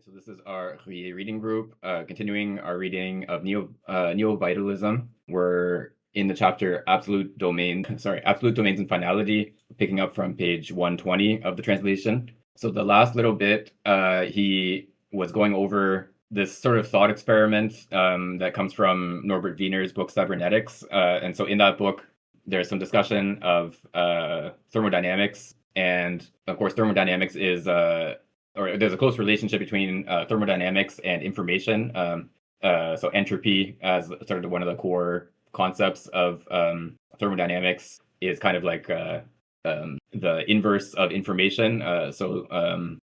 So this is our Ruyer reading group, continuing our reading of Neovitalism. We're in the chapter Absolute Domains and Finality, picking up from page 120 of the translation. So the last little bit, he was going over this sort of thought experiment that comes from Norbert Wiener's book Cybernetics. And so in that book, there's some discussion of thermodynamics. And of course, thermodynamics is or there's a close relationship between thermodynamics and information. So entropy, as sort of one of the core concepts of thermodynamics, is kind of like the inverse of information. Sometimes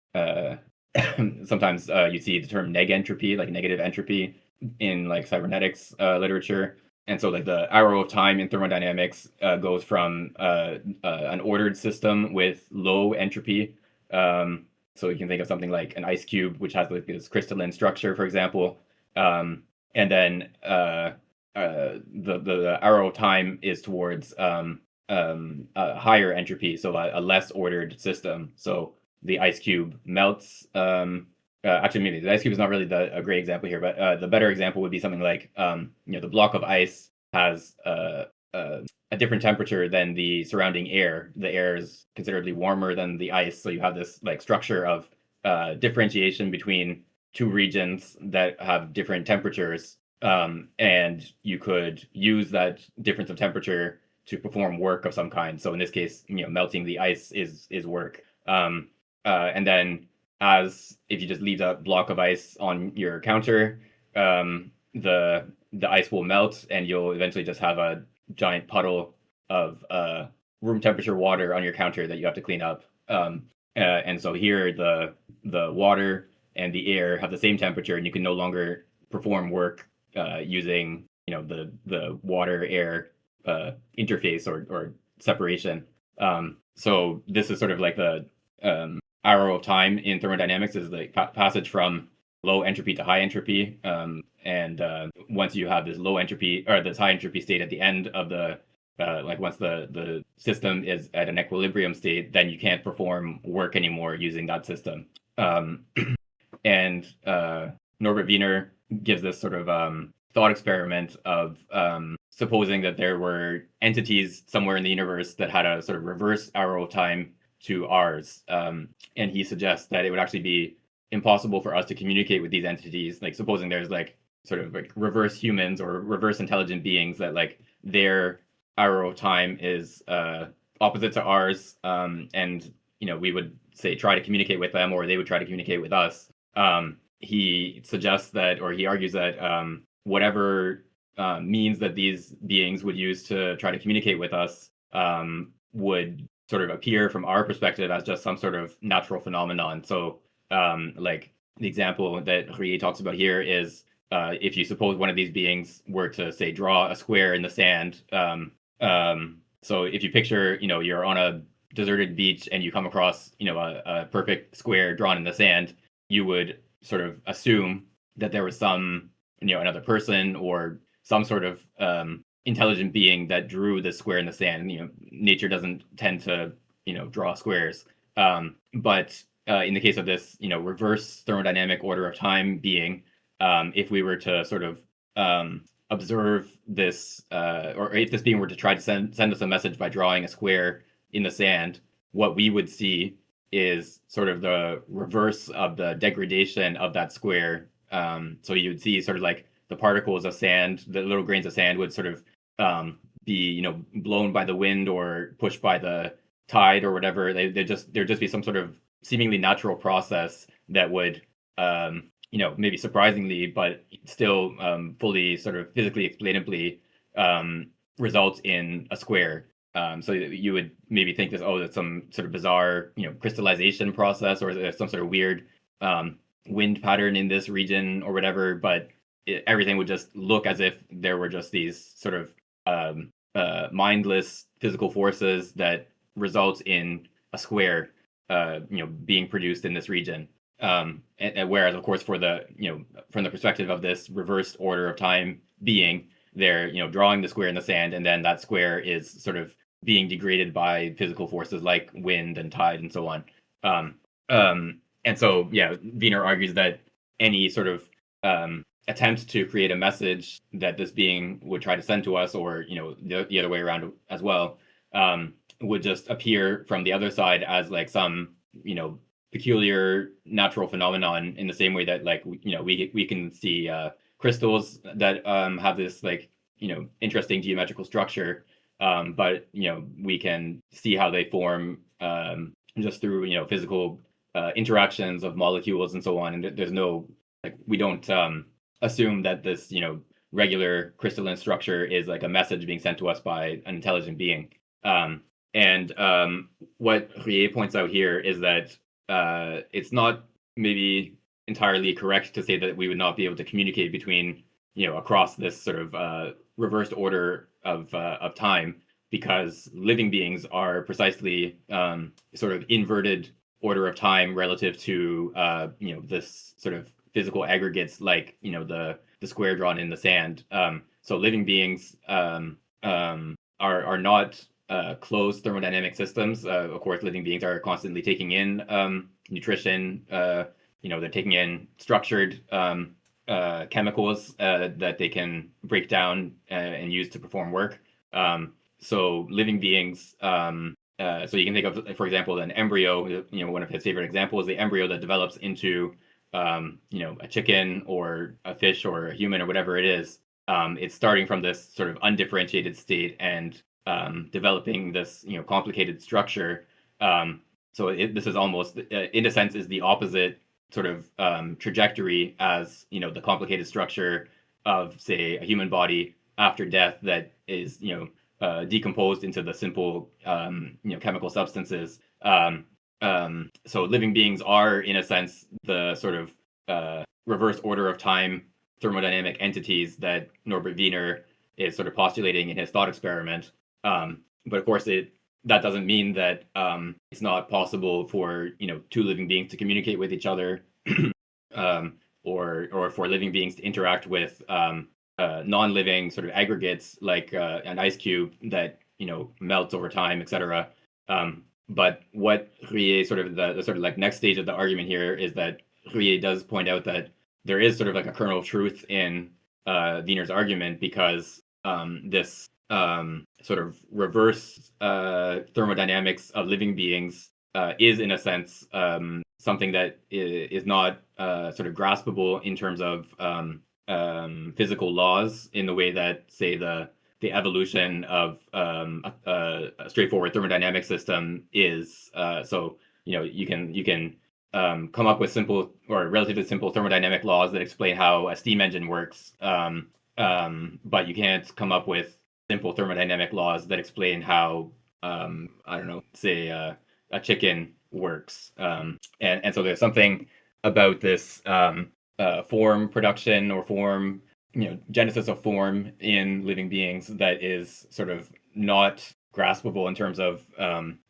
you see the term negentropy, like negative entropy, in like cybernetics literature. And so like the arrow of time in thermodynamics goes from an ordered system with low entropy. So you can think of something like an ice cube, which has like this crystalline structure, for example. And then the arrow of time is towards a higher entropy, so a less ordered system. So the ice cube melts. Actually, maybe the ice cube is not really a great example here, but the better example would be something like the block of ice has a different temperature than the surrounding air. The air is considerably warmer than the ice, so you have this like structure of differentiation between two regions that have different temperatures, and you could use that difference of temperature to perform work of some kind. So in this case, melting the ice is work. And then, as if you just leave that block of ice on your counter, the ice will melt, and you'll eventually just have a giant puddle of room temperature water on your counter that you have to clean up. And so here the water and the air have the same temperature, and you can no longer perform work using the water air interface or separation. So this is sort of like the arrow of time in thermodynamics, is the passage from low entropy to high entropy. And once you have this low entropy or this high entropy state at the end of the once the system is at an equilibrium state, then you can't perform work anymore using that system. And Norbert Wiener gives this sort of thought experiment of supposing that there were entities somewhere in the universe that had a sort of reverse arrow of time to ours. And he suggests that it would actually be impossible for us to communicate with these entities, like supposing there's like sort of like reverse humans or reverse intelligent beings that like their arrow of time is opposite to ours, and we would say try to communicate with them, or they would try to communicate with us. He suggests that, or he argues that whatever means that these beings would use to try to communicate with us would sort of appear from our perspective as just some sort of natural phenomenon. So like the example that Ruyer talks about here is if you suppose one of these beings were to say draw a square in the sand. So if you picture, you're on a deserted beach and you come across, a perfect square drawn in the sand, you would sort of assume that there was some, another person or some sort of intelligent being that drew this square in the sand. Nature doesn't tend to, draw squares. But in the case of this, reverse thermodynamic order of time being, if we were to sort of observe this, or if this being were to try to send us a message by drawing a square in the sand, what we would see is sort of the reverse of the degradation of that square. So you would see sort of like the particles of sand, the little grains of sand would sort of be, blown by the wind or pushed by the tide or whatever. There'd just be some sort of seemingly natural process that would maybe surprisingly, but still fully sort of physically explainably result in a square. So you would maybe think that's some sort of bizarre, crystallization process, or there's some sort of weird wind pattern in this region or whatever, but everything would just look as if there were just these sort of mindless physical forces that result in a square, being produced in this region. And whereas, of course, for the from the perspective of this reversed order of time being, they're drawing the square in the sand, and then that square is sort of being degraded by physical forces like wind and tide and so on. And so, yeah, Wiener argues that any sort of attempt to create a message that this being would try to send to us, or the other way around as well, would just appear from the other side as like some peculiar natural phenomenon, in the same way that like we can see crystals that have this like interesting geometrical structure, but we can see how they form just through physical interactions of molecules and so on. And there's no like we don't assume that this regular crystalline structure is like a message being sent to us by an intelligent being. And what Ruyer points out here is that it's not maybe entirely correct to say that we would not be able to communicate between across this sort of reversed order of time, because living beings are precisely sort of inverted order of time relative to this sort of physical aggregates, like the square drawn in the sand. So living beings are not closed thermodynamic systems. Of course, living beings are constantly taking in nutrition. They're taking in structured chemicals that they can break down and use to perform work. So living beings, so you can think of, for example, an embryo. One of his favorite examples, the embryo that develops into a chicken or a fish or a human or whatever it is. It's starting from this sort of undifferentiated state and developing this complicated structure. So this is almost, in a sense, is the opposite sort of trajectory as the complicated structure of, say, a human body after death that is decomposed into the simple chemical substances. So living beings are, in a sense, the sort of reverse order of time thermodynamic entities that Norbert Wiener is sort of postulating in his thought experiment. But of course, that doesn't mean that it's not possible for two living beings to communicate with each other, or for living beings to interact with non-living sort of aggregates like an ice cube that melts over time, etc. But what Ruyer sort of the sort of like next stage of the argument here is that Ruyer does point out that there is sort of like a kernel of truth in Wiener's argument, because this sort of reverse thermodynamics of living beings is, in a sense, something that is not sort of graspable in terms of physical laws, in the way that, say, the evolution of a straightforward thermodynamic system is. So you can come up with simple or relatively simple thermodynamic laws that explain how a steam engine works, but you can't come up with simple thermodynamic laws that explain how I don't know, say a chicken works. And so there's something about this form production or form, genesis of form in living beings that is sort of not graspable in terms of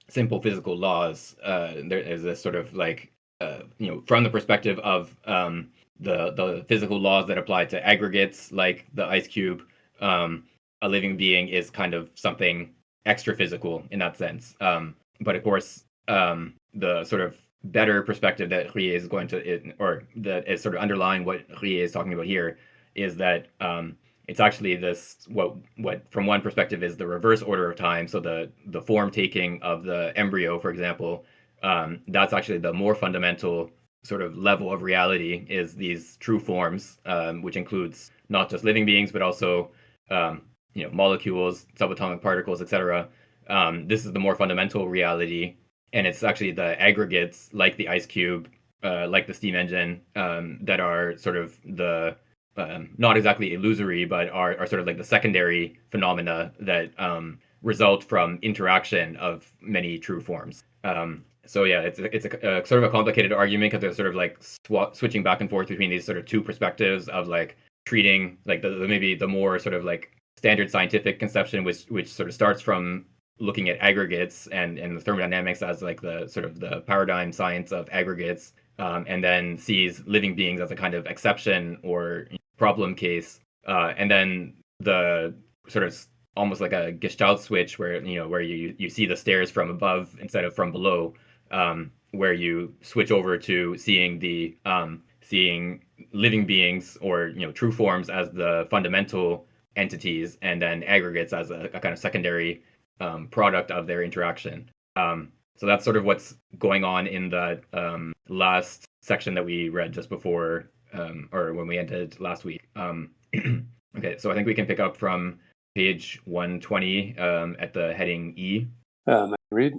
simple physical laws. There is this sort of like from the perspective of the physical laws that apply to aggregates like the ice cube, a living being is kind of something extra physical in that sense. But of course, the sort of better perspective that Ruyer is going to, or that is sort of underlying what Ruyer is talking about here, is that it's actually this what from one perspective is the reverse order of time. So the form taking of the embryo, for example, that's actually the more fundamental sort of level of reality, is these true forms, which includes not just living beings but also molecules, subatomic particles, etc. This is the more fundamental reality, and it's actually the aggregates like the ice cube, like the steam engine, that are sort of the not exactly illusory, but are sort of like the secondary phenomena that result from interaction of many true forms. So yeah, it's a sort of a complicated argument, because there's sort of like switching back and forth between these sort of two perspectives of like treating like maybe the more sort of like standard scientific conception, which sort of starts from looking at aggregates and the thermodynamics as like the sort of the paradigm science of aggregates, and then sees living beings as a kind of exception or problem case, and then the sort of almost like a Gestalt switch where where you see the stairs from above instead of from below. where you switch over to seeing living beings or true forms as the fundamental entities, and then aggregates as a kind of secondary product of their interaction. So that's sort of what's going on in the last section that we read just before, or when we ended last week. Okay, so I think we can pick up from page 120 at the heading E. I read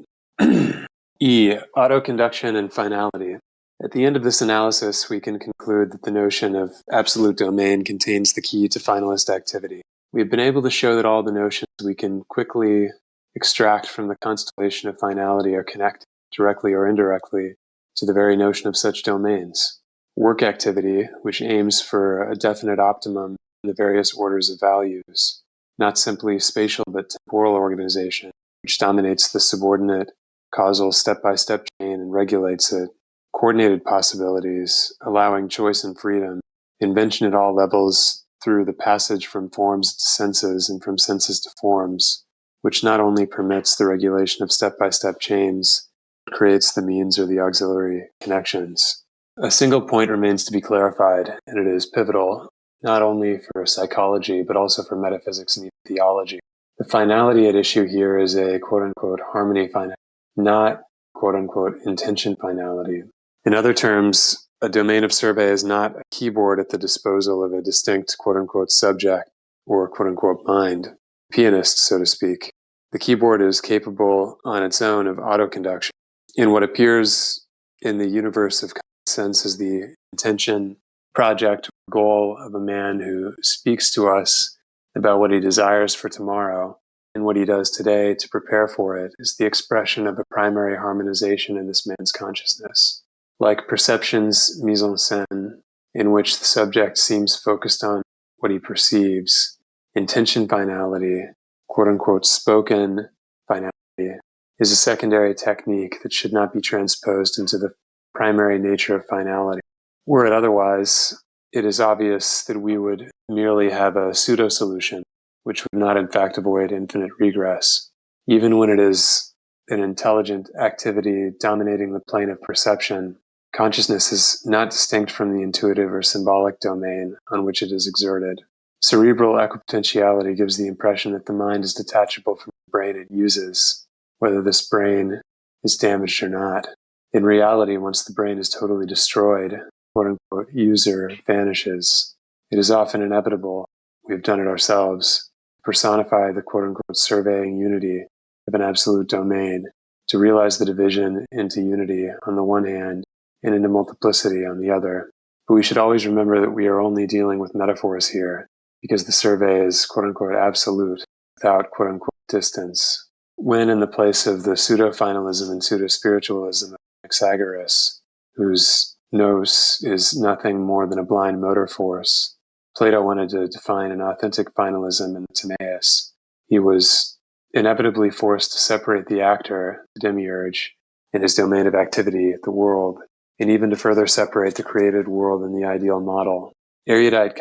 E, autoconduction and finality. At the end of this analysis, we can conclude that the notion of absolute domain contains the key to finalist activity. We've been able to show that all the notions we can quickly extract from the constellation of finality are connected, directly or indirectly, to the very notion of such domains. Work activity, which aims for a definite optimum in the various orders of values, not simply spatial but temporal organization, which dominates the subordinate causal step-by-step chain and regulates it, coordinated possibilities, allowing choice and freedom, invention at all levels through the passage from forms to senses and from senses to forms, which not only permits the regulation of step-by-step chains, but creates the means or the auxiliary connections. A single point remains to be clarified, and it is pivotal, not only for psychology, but also for metaphysics and theology. The finality at issue here is a quote-unquote harmony finality, not quote-unquote intention finality. In other terms, a domain of survey is not a keyboard at the disposal of a distinct quote-unquote subject or quote-unquote mind, pianist, so to speak. The keyboard is capable on its own of autoconduction. In what appears in the universe of sense as the intention, project, goal of a man who speaks to us about what he desires for tomorrow, and what he does today to prepare for it is the expression of a primary harmonization in this man's consciousness. Like perception's mise en scène, in which the subject seems focused on what he perceives, intention finality, quote-unquote spoken finality, is a secondary technique that should not be transposed into the primary nature of finality. Were it otherwise, it is obvious that we would merely have a pseudo-solution, which would not in fact avoid infinite regress. Even when it is an intelligent activity dominating the plane of perception, consciousness is not distinct from the intuitive or symbolic domain on which it is exerted. Cerebral equipotentiality gives the impression that the mind is detachable from the brain it uses, whether this brain is damaged or not. In reality, once the brain is totally destroyed, quote-unquote user vanishes. It is often inevitable, we've done it ourselves, to personify the quote-unquote surveying unity of an absolute domain, to realize the division into unity on the one hand and into multiplicity on the other. But we should always remember that we are only dealing with metaphors here, because the survey is quote-unquote absolute, without quote-unquote distance. When in the place of the pseudo-finalism and pseudo-spiritualism of Anaxagoras, whose nous is nothing more than a blind motor force, Plato wanted to define an authentic finalism in the Timaeus. He was inevitably forced to separate the actor, the demiurge, in his domain of activity, the world, and even to further separate the created world and the ideal model. Erudite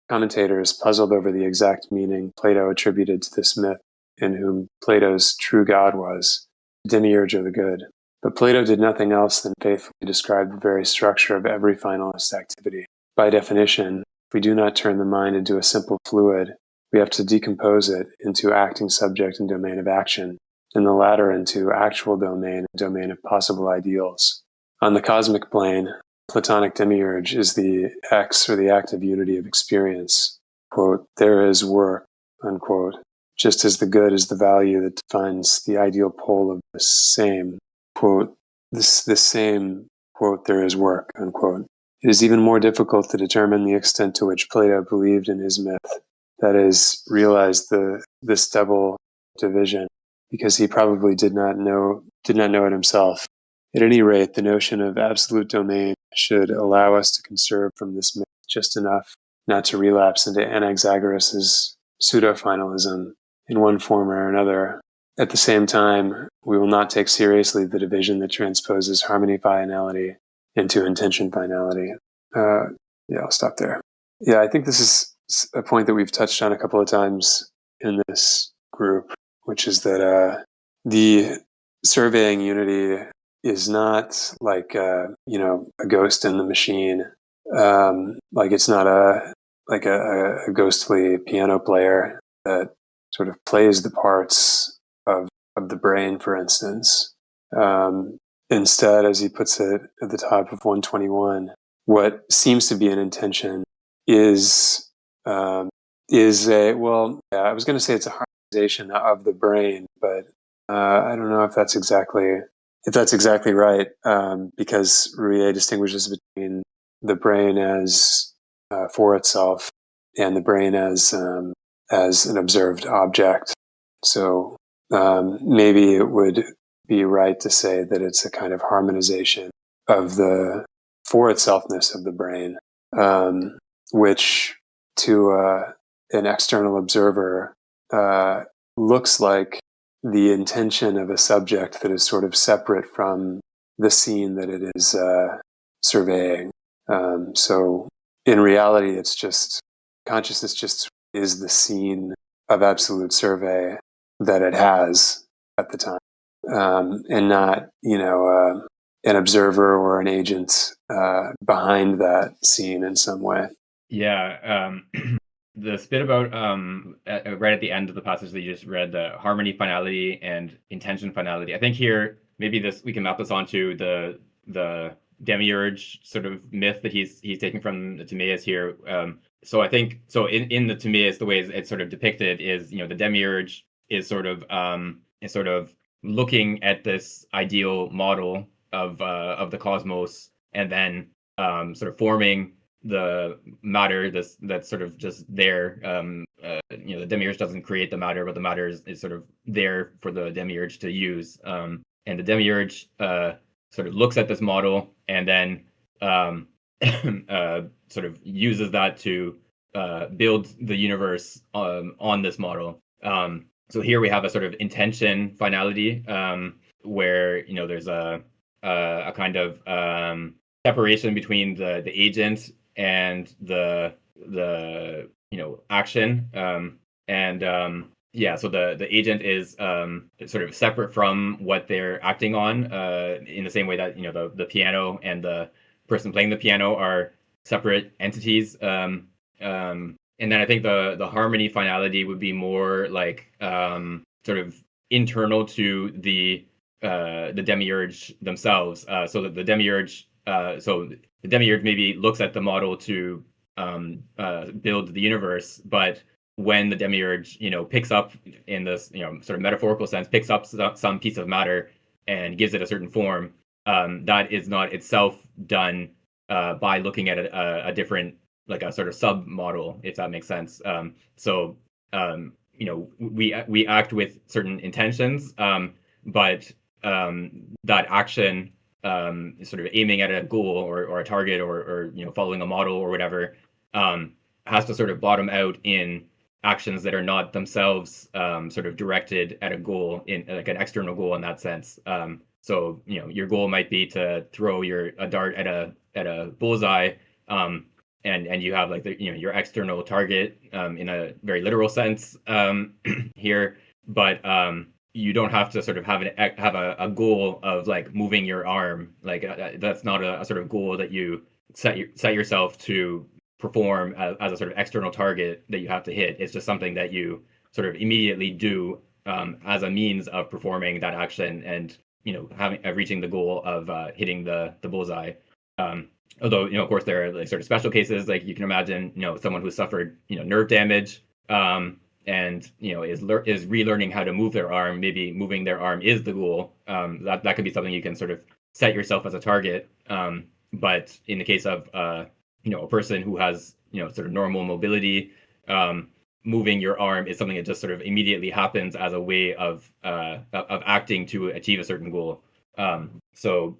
commentators puzzled over the exact meaning Plato attributed to this myth, in whom Plato's true god was, the demiurge or the good. But Plato did nothing else than faithfully describe the very structure of every finalist activity. By definition, if we do not turn the mind into a simple fluid, we have to decompose it into acting subject and domain of action, and the latter into actual domain and domain of possible ideals. On the cosmic plane, Platonic demiurge is the X, or the active unity of experience. Quote, there is work, unquote, just as the good is the value that defines the ideal pole of the same. Quote, this same, quote, there is work, unquote. It is even more difficult to determine the extent to which Plato believed in his myth, that is, realized this double division, because he probably did not know it himself. At any rate, the notion of absolute domain should allow us to conserve from this myth just enough not to relapse into Anaxagoras' pseudo-finalism in one form or another. At the same time, we will not take seriously the division that transposes harmony finality into intention finality. I'll stop there. Yeah, I think this is a point that we've touched on a couple of times in this group, which is that the surveying unity is not like a ghost in the machine. Like it's not a ghostly piano player that sort of plays the parts of the brain, for instance. Instead, as he puts it at the top of 121, what seems to be an intention is um, a well, yeah, I was going to say it's a harmonization of the brain, but I don't know if that's exactly right, because Ruyer distinguishes between the brain as for itself and the brain as an observed object. So maybe it would be right to say that it's a kind of harmonization of the for itselfness of the brain, which to an external observer uh, looks like the intention of a subject that is sort of separate from the scene that it is surveying. So in reality, it's just consciousness just is the scene of absolute survey that it has at the time, and not an observer or an agent behind that scene in some way. Yeah, the bit about right at the end of the passage that you just read, the harmony finality and intention finality. I think here maybe this we can map this onto the demiurge sort of myth that he's taking from the Timaeus here. So I think so in the Timaeus, the way it's sort of depicted is the demiurge is sort of looking at this ideal model of the cosmos and then sort of forming the matter that's sort of just there. The demiurge doesn't create the matter, but the matter is sort of there for the demiurge to use. And the demiurge sort of looks at this model and then sort of uses that to build the universe on this model. So here we have a sort of intention finality, where there's a kind of separation between the agent and the action, and yeah, so the agent is sort of separate from what they're acting on, in the same way that the piano and the person playing the piano are separate entities. And then I think the harmony finality would be more like sort of internal to the demiurge themselves. So that the demiurge maybe looks at the model to build the universe, but when the demiurge picks up in this sort of metaphorical sense, picks up some piece of matter and gives it a certain form, that is not itself done by looking at a different, like a sort of sub model, if that makes sense. So we act with certain intentions, but that action, sort of aiming at a goal or a target, or following a model or whatever, has to sort of bottom out in actions that are not themselves sort of directed at a goal, in like an external goal in that sense. So your goal might be to throw a dart at a bullseye, and you have like your external target, in a very literal sense, here, but you don't have to sort of have a goal of like moving your arm. Like that's not a sort of goal that you set yourself to perform as a sort of external target that you have to hit. It's just something that you sort of immediately do, as a means of performing that action, and having reaching the goal of hitting the bullseye. Although of course there are like sort of special cases, like you can imagine someone who suffered nerve damage, and is relearning how to move their arm. Maybe moving their arm is the goal. That could be something you can sort of set yourself as a target. But in the case of a person who has sort of normal mobility, moving your arm is something that just sort of immediately happens as a way of acting to achieve a certain goal. So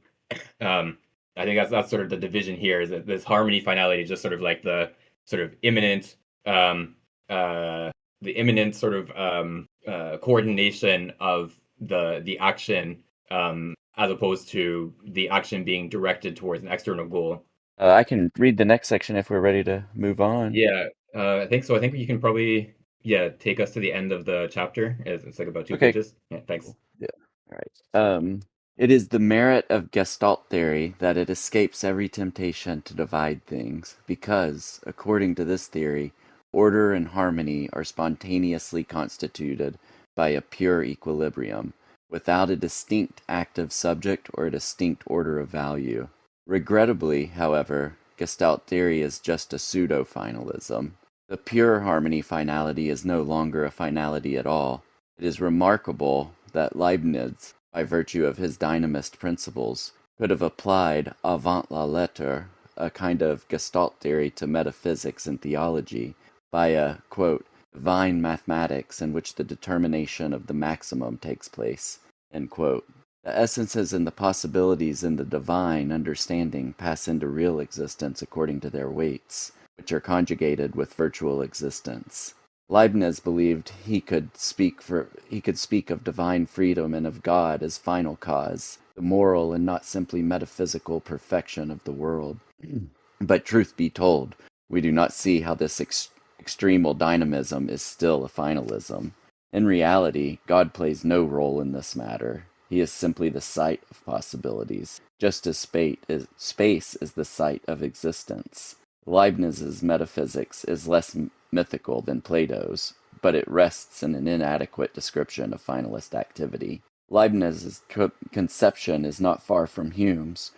I think that's sort of the division here, is that this harmony finality is just sort of like the sort of imminent sort of coordination of the action, as opposed to the action being directed towards an external goal. I can read the next section if we're ready to move on. Yeah, I think so. I think you can probably take us to the end of the chapter. It's like about two Okay. pages. Yeah, thanks. Yeah. All right. It is the merit of Gestalt theory that it escapes every temptation to divide things, because, according to this theory, order and harmony are spontaneously constituted by a pure equilibrium, without a distinct active subject or a distinct order of value. Regrettably, however, Gestalt theory is just a pseudo-finalism. The pure harmony finality is no longer a finality at all. It is remarkable that Leibniz, by virtue of his dynamist principles, could have applied avant la lettre a kind of Gestalt theory to metaphysics and theology by a, quote, divine mathematics in which the determination of the maximum takes place, end quote. The essences and the possibilities in the divine understanding pass into real existence according to their weights, which are conjugated with virtual existence. Leibniz believed he could speak of divine freedom and of God as final cause, the moral and not simply metaphysical perfection of the world. But truth be told, we do not see how this extremal dynamism is still a finalism. In reality, God plays no role in this matter. He is simply the site of possibilities, just as space is the site of existence. Leibniz's metaphysics is less mythical than Plato's, but it rests in an inadequate description of finalist activity. Leibniz's conception is not far from Hume's.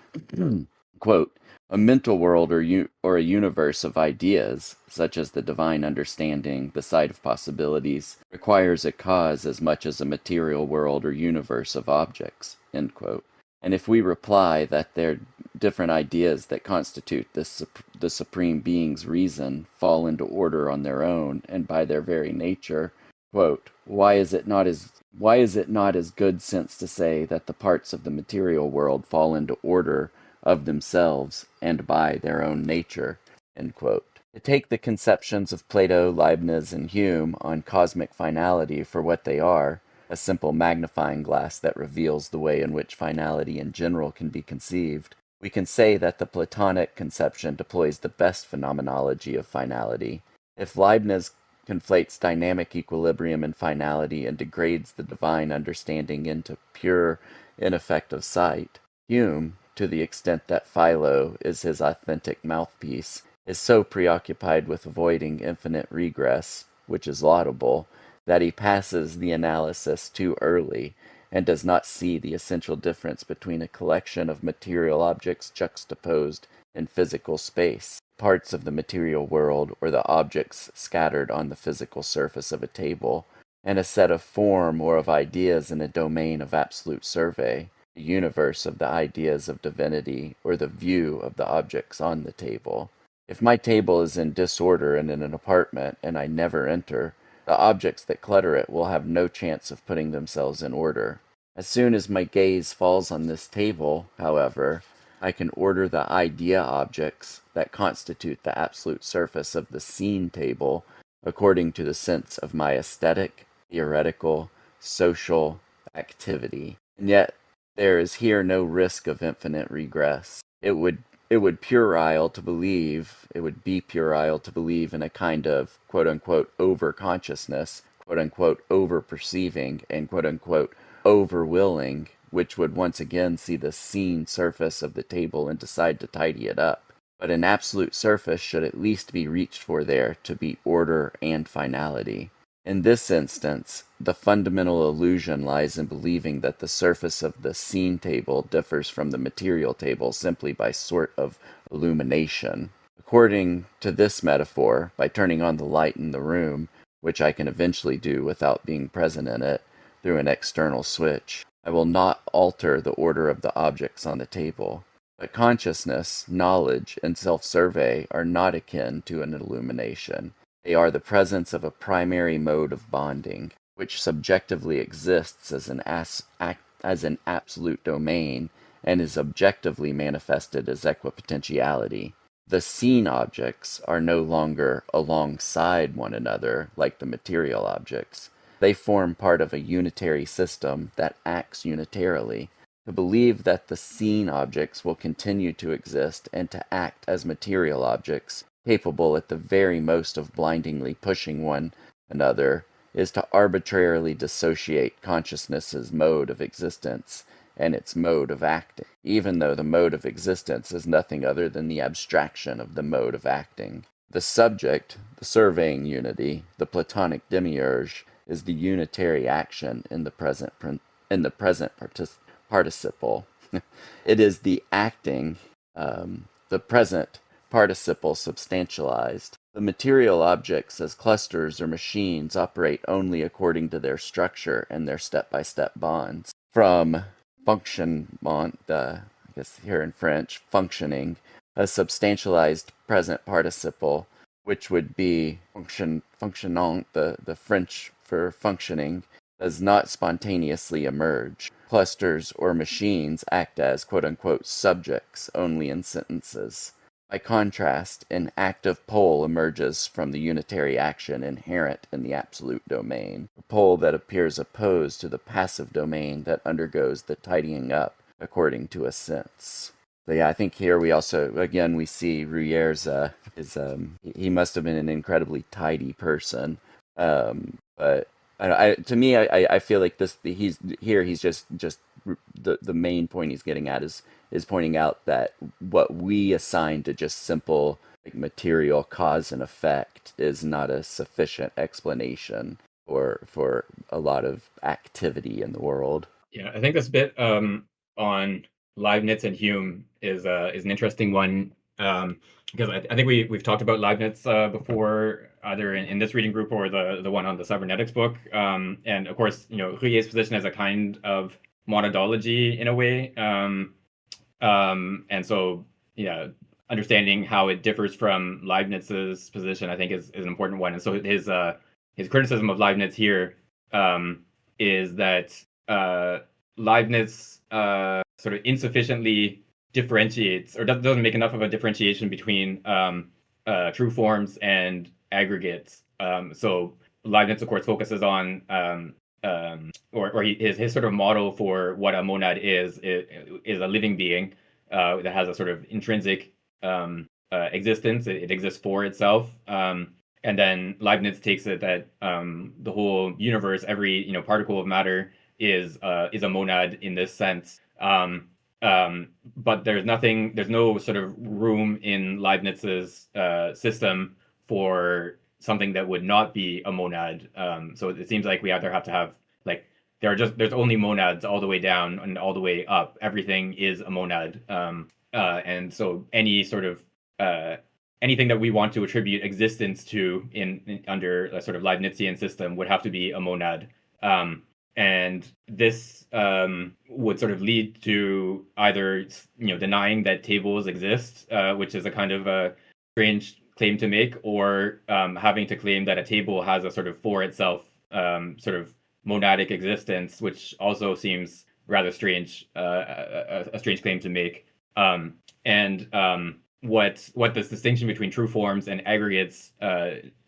Quote, a mental world or a universe of ideas, such as the divine understanding, the site of possibilities, requires a cause as much as a material world or universe of objects, end quote. And if we reply that their different ideas that constitute the Supreme Being's reason fall into order on their own and by their very nature, quote, why is it not as good sense to say that the parts of the material world fall into order of themselves and by their own nature, end quote. To take the conceptions of Plato, Leibniz, and Hume on cosmic finality for what they are, a simple magnifying glass that reveals the way in which finality in general can be conceived, we can say that the Platonic conception deploys the best phenomenology of finality. If Leibniz conflates dynamic equilibrium and finality and degrades the divine understanding into pure, ineffective sight, Hume, to the extent that Philo is his authentic mouthpiece, is so preoccupied with avoiding infinite regress, which is laudable, that he passes the analysis too early and does not see the essential difference between a collection of material objects juxtaposed in physical space, parts of the material world or the objects scattered on the physical surface of a table, and a set of form or of ideas in a domain of absolute survey, the universe of the ideas of divinity or the view of the objects on the table. If my table is in disorder and in an apartment and I never enter, the objects that clutter it will have no chance of putting themselves in order. As soon as my gaze falls on this table, however, I can order the idea objects that constitute the absolute surface of the scene table according to the sense of my aesthetic, theoretical, social activity. And yet, there is here no risk of infinite regress. It would be puerile to believe in a kind of quote-unquote over-consciousness, quote-unquote over-perceiving, and quote-unquote over-willing, which would once again see the seen surface of the table and decide to tidy it up. But an absolute surface should at least be reached for there to be order and finality. In this instance, the fundamental illusion lies in believing that the surface of the scene table differs from the material table simply by sort of illumination. According to this metaphor, by turning on the light in the room, which I can eventually do without being present in it, through an external switch, I will not alter the order of the objects on the table. But consciousness, knowledge, and self-survey are not akin to an illumination. They are the presence of a primary mode of bonding, which subjectively exists as an absolute domain and is objectively manifested as equipotentiality. The seen objects are no longer alongside one another like the material objects. They form part of a unitary system that acts unitarily. To believe that the seen objects will continue to exist and to act as material objects, capable at the very most of blindingly pushing one another, is to arbitrarily dissociate consciousness's mode of existence and its mode of acting, even though the mode of existence is nothing other than the abstraction of the mode of acting. The subject, the surveying unity, the Platonic demiurge, is the unitary action in the present participle. It is the acting, the present participle substantialized. The material objects as clusters or machines operate only according to their structure and their step-by-step bonds. From fonctionnement, I guess here in French, functioning, a substantialized present participle, which would be fonctionnant, the French for functioning, does not spontaneously emerge. Clusters or machines act as quote-unquote subjects only in sentences. By contrast, an active pole emerges from the unitary action inherent in the absolute domain, a pole that appears opposed to the passive domain that undergoes the tidying up according to a sense. So yeah, I think here we also, again, we see Ruyer's, he must have been an incredibly tidy person. But to me, I feel like he's just the main point he's getting at is pointing out that what we assign to just simple like material cause and effect is not a sufficient explanation for a lot of activity in the world. Yeah, I think this bit on Leibniz and Hume is an interesting one, because I think we've talked about Leibniz before, either in this reading group or the one on the cybernetics book. And of course, Ruyer's position as a kind of monadology in a way. And so, yeah, understanding how it differs from Leibniz's position, I think, is an important one. And so his criticism of Leibniz here is that Leibniz sort of insufficiently differentiates, or doesn't make enough of a differentiation between true forms and aggregates. So Leibniz, of course, focuses on his sort of model for what a monad is a living being that has a sort of intrinsic existence. It exists for itself. And then Leibniz takes it that the whole universe, every particle of matter, is a monad in this sense. But there's no sort of room in Leibniz's system for something that would not be a monad. So it seems like we either have to have there's only monads all the way down and all the way up. Everything is a monad. And so any sort of anything that we want to attribute existence to under a sort of Leibnizian system would have to be a monad. And this would sort of lead to either denying that tables exist, which is a kind of a strange claim to make, or having to claim that a table has a sort of for itself sort of monadic existence, which also seems rather strange, a strange claim to make. What this distinction between true forms and aggregates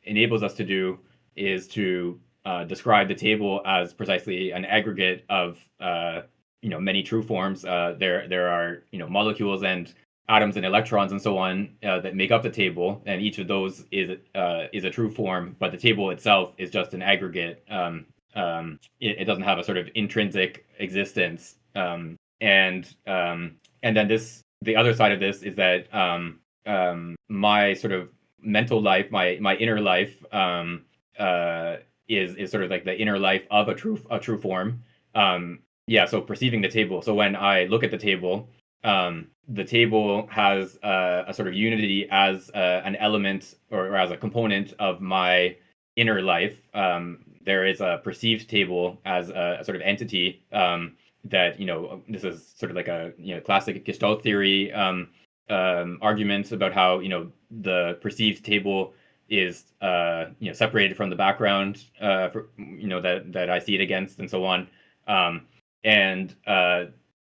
enables us to do is to describe the table as precisely an aggregate of many true forms. There are molecules and atoms and electrons and so on that make up the table, and each of those is a true form. But the table itself is just an aggregate. It doesn't have a sort of intrinsic existence. And then the other side of this is that my sort of mental life, my inner life, is sort of like the inner life of a true form. So perceiving the table. So when I look at the table has a sort of unity as an element or as a component of my inner life. There is a perceived table as a sort of entity that this is sort of like a classic Gestalt theory argument about how the perceived table is separated from the background that I see it against, and so on.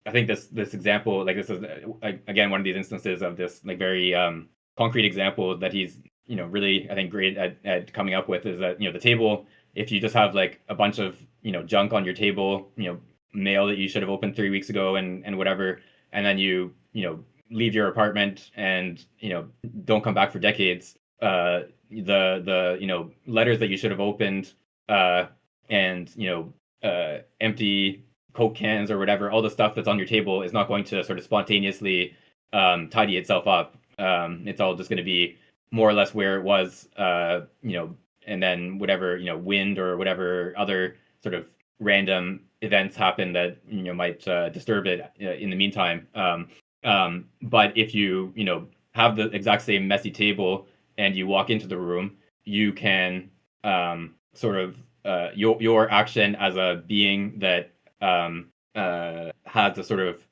I think this example, this is again one of these instances of this very concrete example that he's really, I think, great at coming up with, is that the table, if you just have a bunch of junk on your table, mail that you should have opened 3 weeks ago and whatever, and then you leave your apartment and don't come back for decades, the letters that you should have opened and empty Coke cans or whatever, all the stuff that's on your table is not going to sort of spontaneously tidy itself up. It's all just going to be more or less where it was, and then whatever, wind or whatever other sort of random events happen that might disturb it in the meantime. But if you have the exact same messy table and you walk into the room, you can sort of your action as a being that has a sort of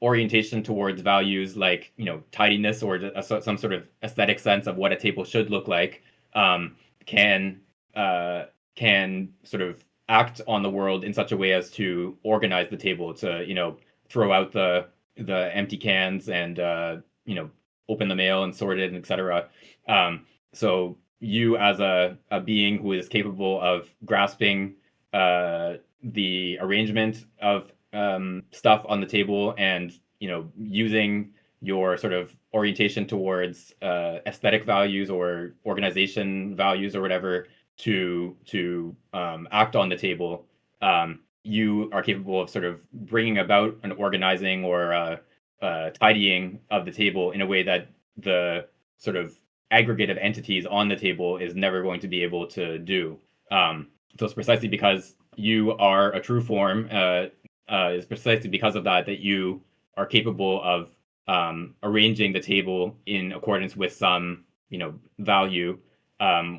orientation towards values like tidiness or some sort of aesthetic sense of what a table should look like, can sort of act on the world in such a way as to organize the table, to throw out the empty cans and open the mail and sort it, etc. So you as a being who is capable of grasping the arrangement of stuff on the table and using your sort of orientation towards aesthetic values or organization values or whatever to act on the table, you are capable of sort of bringing about an organizing or tidying of the table in a way that the sort of aggregate of entities on the table is never going to be able to do. So it's precisely because you are a true form, it's precisely because of that you are capable of arranging the table in accordance with some value,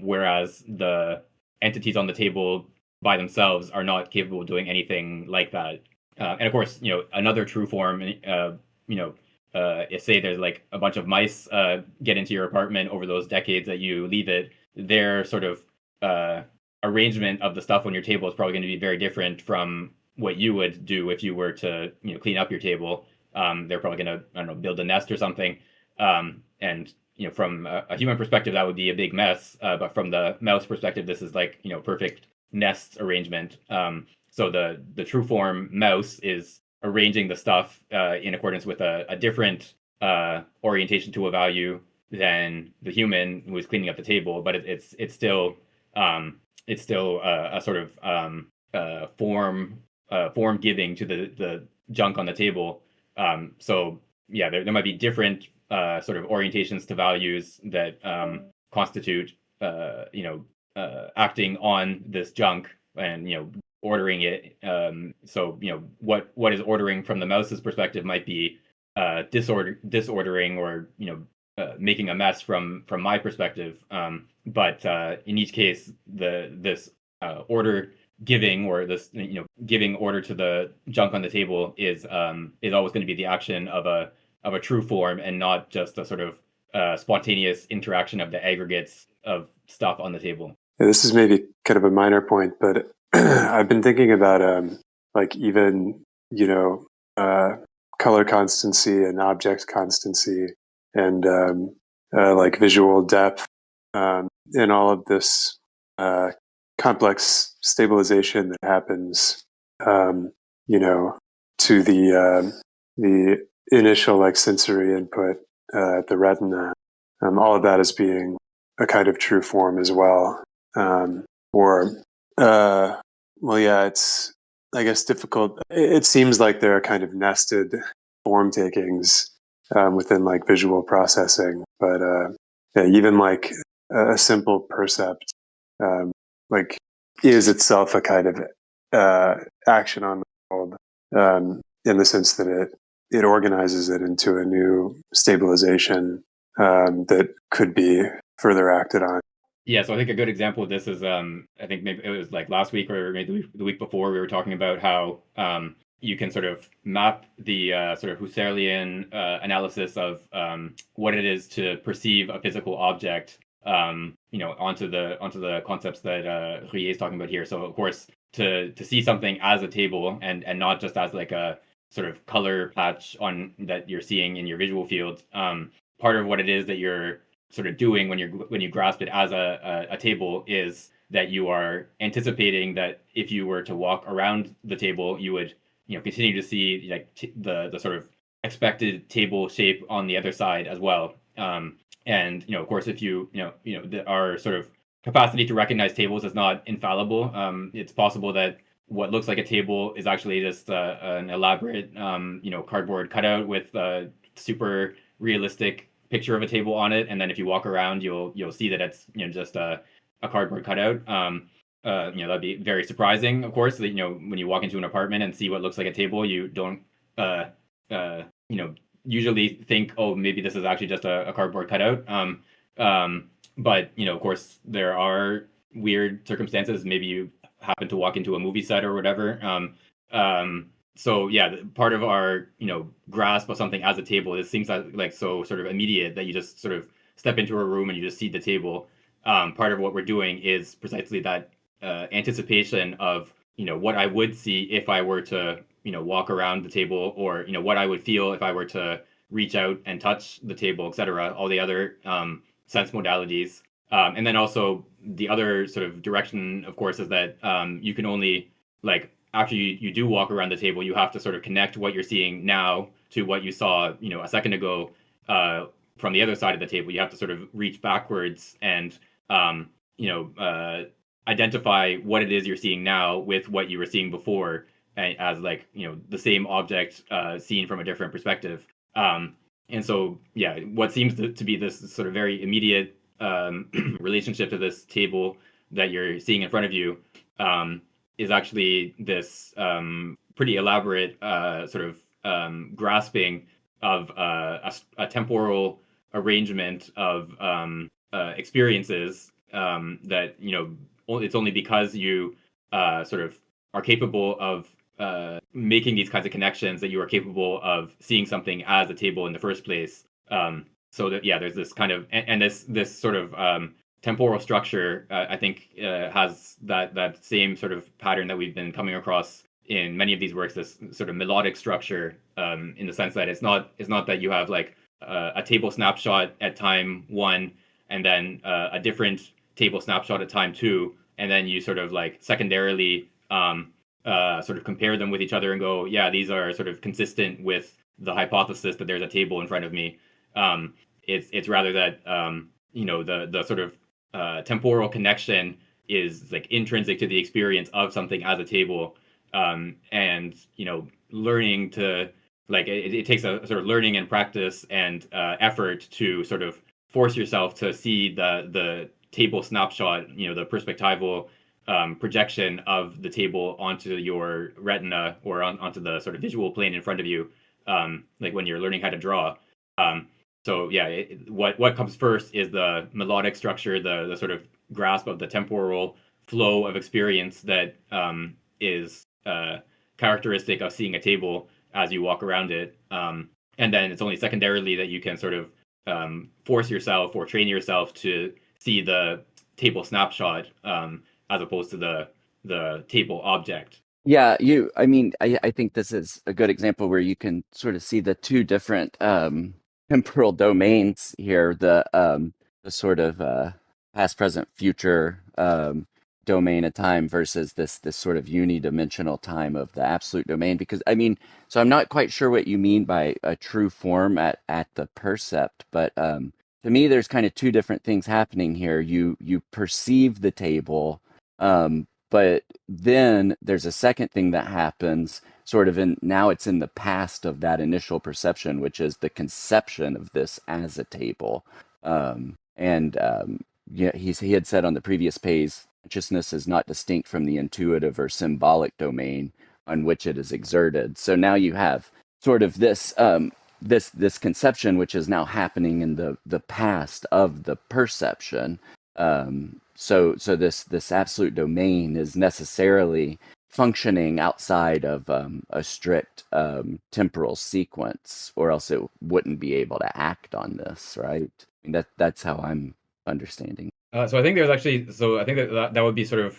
whereas the entities on the table by themselves are not capable of doing anything like that. And of course, another true form, if say there's like a bunch of mice get into your apartment over those decades that you leave it, their sort of arrangement of the stuff on your table is probably going to be very different from what you would do if you were to clean up your table. They're probably going to, I don't know, build a nest or something. And from a human perspective, that would be a big mess. But from the mouse perspective, this is like perfect nest arrangement. So the true form mouse is arranging the stuff in accordance with a different orientation to a value than the human who is cleaning up the table. But it's still a sort of form giving to the junk on the table. So yeah, there might be different sort of orientations to values that constitute acting on this junk and ordering it. So what is ordering from the mouse's perspective might be disordering or making a mess from my perspective. But in each case, this order giving or this giving order to the junk on the table is always going to be the action of a true form and not just a sort of spontaneous interaction of the aggregates of stuff on the table. Yeah, this is maybe kind of a minor point, but I've been thinking about like even color constancy and object constancy and like visual depth and all of this complex stabilization that happens to the initial like sensory input at the retina. All of that is being a kind of true form as well. It's, I guess, difficult. It seems like there are kind of nested form takings within like visual processing, but even like a simple percept like is itself a kind of action on the world in the sense that it organizes it into a new stabilization that could be further acted on. Yeah, so I think a good example of this is I think maybe it was like last week or maybe the week before we were talking about how you can sort of map the sort of Husserlian analysis of what it is to perceive a physical object onto the concepts that Ruyer is talking about here. So of course to see something as a table and not just as like a sort of color patch on that you're seeing in your visual field, part of what it is that you're sort of doing when you grasp it as a table is that you are anticipating that if you were to walk around the table, you would continue to see like the sort of expected table shape on the other side as well. And of course, if our sort of capacity to recognize tables is not infallible. It's possible that what looks like a table is actually just an elaborate, cardboard cutout with a super realistic picture of a table on it. And then if you walk around, you'll see that it's just a cardboard cutout. That'd be very surprising, of course. That when you walk into an apartment and see what looks like a table, you don't uh, uh, usually think, oh, maybe this is actually just a cardboard cutout. But of course, there are weird circumstances. Maybe you happen to walk into a movie set or whatever. So yeah, part of our grasp of something as a table, it seems like so sort of immediate that you just sort of step into a room and you just see the table. Part of what we're doing is precisely that anticipation of what I would see if I were to walk around the table, or what I would feel if I were to reach out and touch the table, etc. All the other sense modalities. And then also the other sort of direction, of course, is that you can only, like, after you do walk around the table, you have to sort of connect what you're seeing now to what you saw, a second ago from the other side of the table. You have to sort of reach backwards and, identify what it is you're seeing now with what you were seeing before, as like, the same object seen from a different perspective. And so, yeah, what seems to be this sort of very immediate relationship to this table that you're seeing in front of you is actually this pretty elaborate sort of grasping of a temporal arrangement of experiences that it's only because you sort of are capable of making these kinds of connections that you are capable of seeing something as a table in the first place. So that, yeah, there's this kind of and this sort of temporal structure. I think has that same sort of pattern that we've been coming across in many of these works. This sort of melodic structure, in the sense that it's not that you have like a table snapshot at time 1 and then a different table snapshot at time 2, and then you sort of like secondarily sort of compare them with each other and go, yeah, these are sort of consistent with the hypothesis that there's a table in front of me. It's rather that the sort of temporal connection is like intrinsic to the experience of something as a table, and learning to, like, it takes a sort of learning and practice and effort to sort of force yourself to see the table snapshot, the perspectival projection of the table onto your retina or onto the sort of visual plane in front of you, like when you're learning how to draw. So yeah, what comes first is the melodic structure, the sort of grasp of the temporal flow of experience that is characteristic of seeing a table as you walk around it. And then it's only secondarily that you can sort of force yourself or train yourself to see the table snapshot as opposed to the table object. Yeah, I think this is a good example where you can sort of see the two different temporal domains here, the sort of past, present, future domain of time versus this sort of unidimensional time of the absolute domain. Because so I'm not quite sure what you mean by a true form at the percept, but to me there's kind of two different things happening here. You perceive the table, but then there's a second thing that happens sort of now it's in the past of that initial perception, which is the conception of this as a table. Yeah, he had said on the previous page, consciousness is not distinct from the intuitive or symbolic domain on which it is exerted. So now you have sort of this this conception, which is now happening in the past of the perception. So this absolute domain is necessarily functioning outside of a strict temporal sequence, or else it wouldn't be able to act on this, right? That's how I'm understanding. So I think there's actually, I think that would be sort of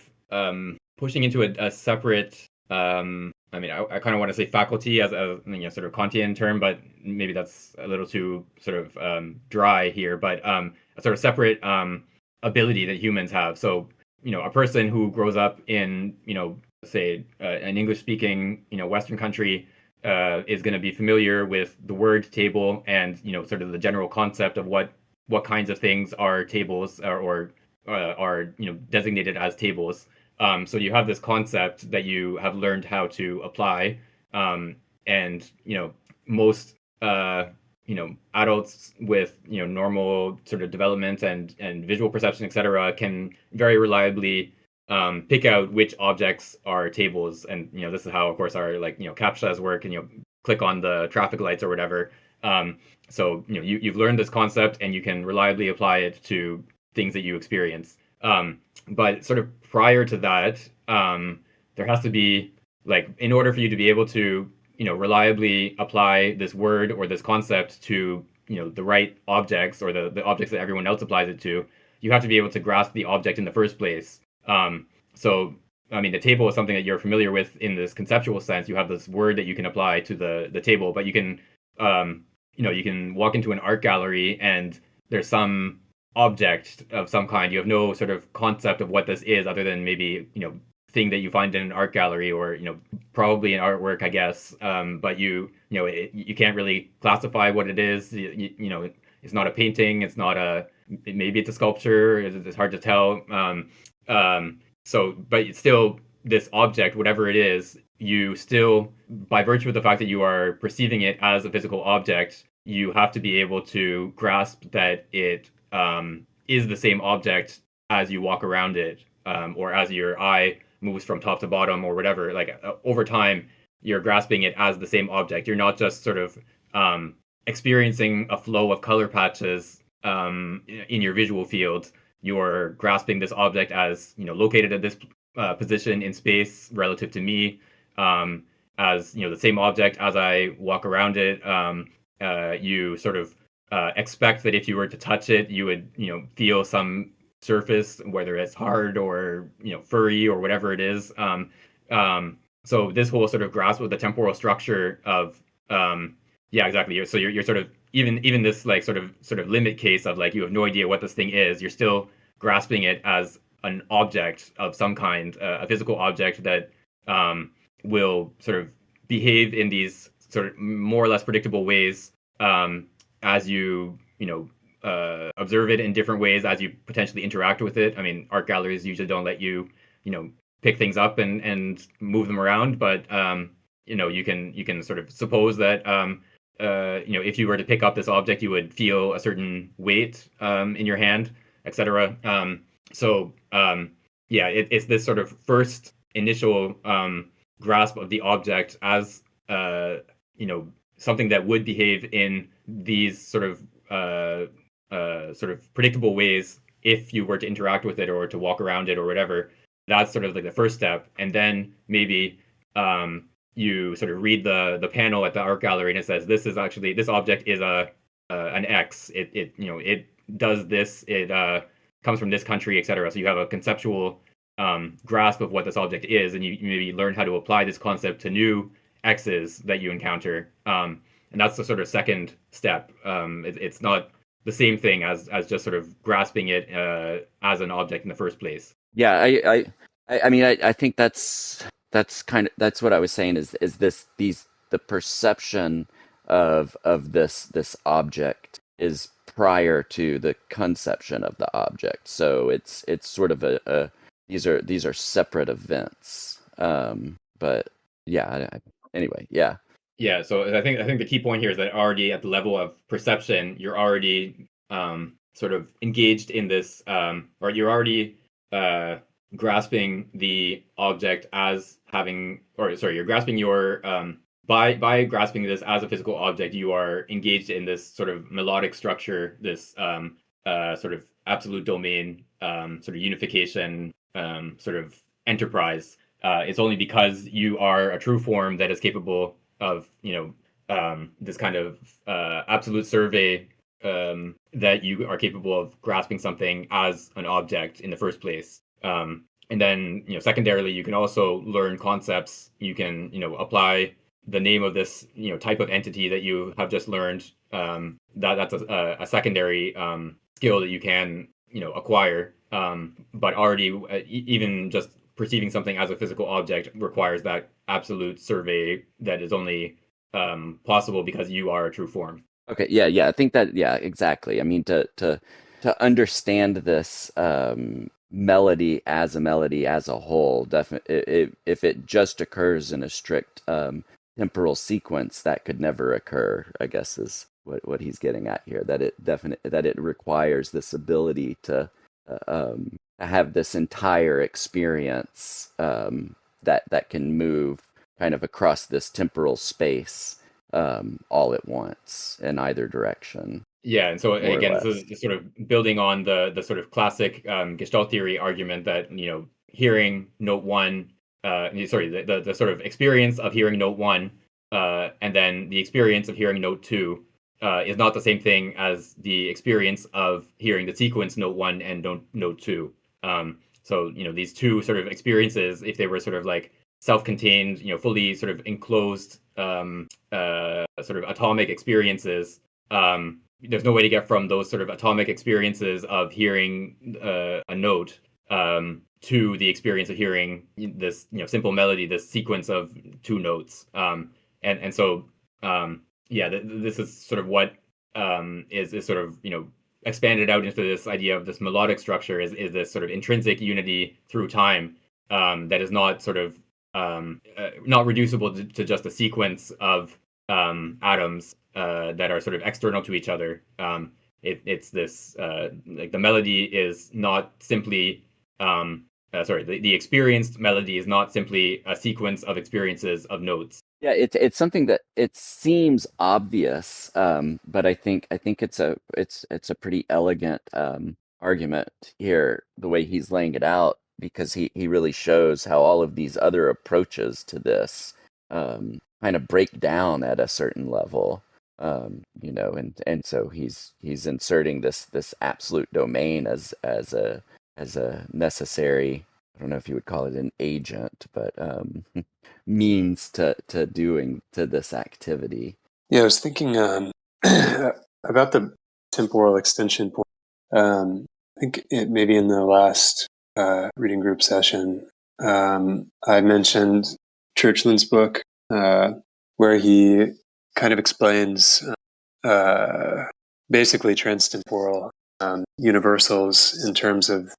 pushing into a separate. I kind of want to say faculty as a sort of Kantian term, but maybe that's a little too sort of dry here. But a sort of separate ability that humans have. So a person who grows up in say an English-speaking Western country is going to be familiar with the word table and sort of the general concept of what kinds of things are tables or are designated as tables. So you have this concept that you have learned how to apply, and most adults with normal sort of development and visual perception, etc., can very reliably pick out which objects are tables, and this is how, of course, our CAPTCHAs work, and click on the traffic lights or whatever. So you've learned this concept, and you can reliably apply it to things that you experience. But sort of prior to that, there has to be, like, in order for you to be able to reliably apply this word or this concept to the right objects, or the objects that everyone else applies it to, you have to be able to grasp the object in the first place. So I mean, the table is something that you're familiar with in this conceptual sense. You have this word that you can apply to the table, but you can you can walk into an art gallery and there's some object of some kind. You have no sort of concept of what this is, other than maybe thing that you find in an art gallery, or probably an artwork, I guess. But you can't really classify what it is. It's not a painting. It's not maybe it's a sculpture. It's hard to tell. So, but it's still this object, whatever it is, you still, by virtue of the fact that you are perceiving it as a physical object, you have to be able to grasp that it is the same object as you walk around it, or as your eye moves from top to bottom, or whatever. Like, over time, you're grasping it as the same object. You're not just sort of experiencing a flow of color patches in your visual field. You're grasping this object as located at this position in space relative to me, as the same object as I walk around it. You sort of expect that if you were to touch it, you would feel some surface, whether it's hard or furry or whatever it is. So this whole sort of grasp of the temporal structure of yeah, exactly. So you're sort of, even this, like, sort of limit case of, like, you have no idea what this thing is, you're still grasping it as an object of some kind, a physical object that will sort of behave in these sort of more or less predictable ways, as you observe it in different ways, as you potentially interact with it. I mean, art galleries usually don't let you pick things up and move them around, but you can sort of suppose that if you were to pick up this object, you would feel a certain weight in your hand, etc. Yeah, it's this sort of first initial grasp of the object as something that would behave in these sort of predictable ways if you were to interact with it or to walk around it or whatever. That's sort of like the first step, and then maybe you sort of read the panel at the art gallery, and it says this object is an X. It does this. It comes from this country, etc. So you have a conceptual grasp of what this object is, and you maybe learn how to apply this concept to new X's that you encounter. And that's the sort of second step. It's not the same thing as just sort of grasping it as an object in the first place. Yeah, I mean, I think that's what I was saying, is the perception of this object is prior to the conception of the object. So it's sort of these are separate events. But yeah, anyway, yeah. Yeah, so I think the key point here is that already at the level of perception, you're already sort of engaged in this, or you're already grasping the object as having, or sorry, you're grasping your by grasping this as a physical object, you are engaged in this sort of melodic structure, this sort of absolute domain, sort of unification, sort of enterprise. It's only because you are a true form that is capable of this kind of absolute survey that you are capable of grasping something as an object in the first place. And then secondarily, you can also learn concepts. You can apply the name of this type of entity that you have just learned. That's a secondary skill that you can acquire. But already, even just perceiving something as a physical object requires that absolute survey that is only possible because you are a true form. Okay, yeah, I think that, yeah, exactly. I mean, to understand this, melody as a whole. If it just occurs in a strict temporal sequence, that could never occur, I guess, is what he's getting at here. That it requires this ability to have this entire experience that can move kind of across this temporal space all at once in either direction. Yeah, and so More or again, this less. is sort of building on the sort of classic Gestalt theory argument that hearing note one, sorry, the sort of experience of hearing note one, and then the experience of hearing note two, is not the same thing as the experience of hearing the sequence note one and note two. So these two sort of experiences, if they were sort of like self-contained, fully sort of enclosed, sort of atomic experiences. There's no way to get from those sort of atomic experiences of hearing a note to the experience of hearing this simple melody, this sequence of two notes. So this is sort of what is sort of expanded out into this idea of this melodic structure is this sort of intrinsic unity through time that is not sort of not reducible to just a sequence of atoms that are sort of external to each other. It's this like the melody is not simply the experienced melody is not simply a sequence of experiences of notes. Yeah, it's something that it seems obvious, but I think it's a pretty elegant argument here, the way he's laying it out, because he really shows how all of these other approaches to this kind of break down at a certain level, and so he's inserting this absolute domain as a necessary. I don't know if you would call it an agent, but means to doing to this activity. Yeah, I was thinking about the temporal extension point. I think maybe in the last reading group session, I mentioned Churchland's book, where he kind of explains basically transtemporal universals in terms of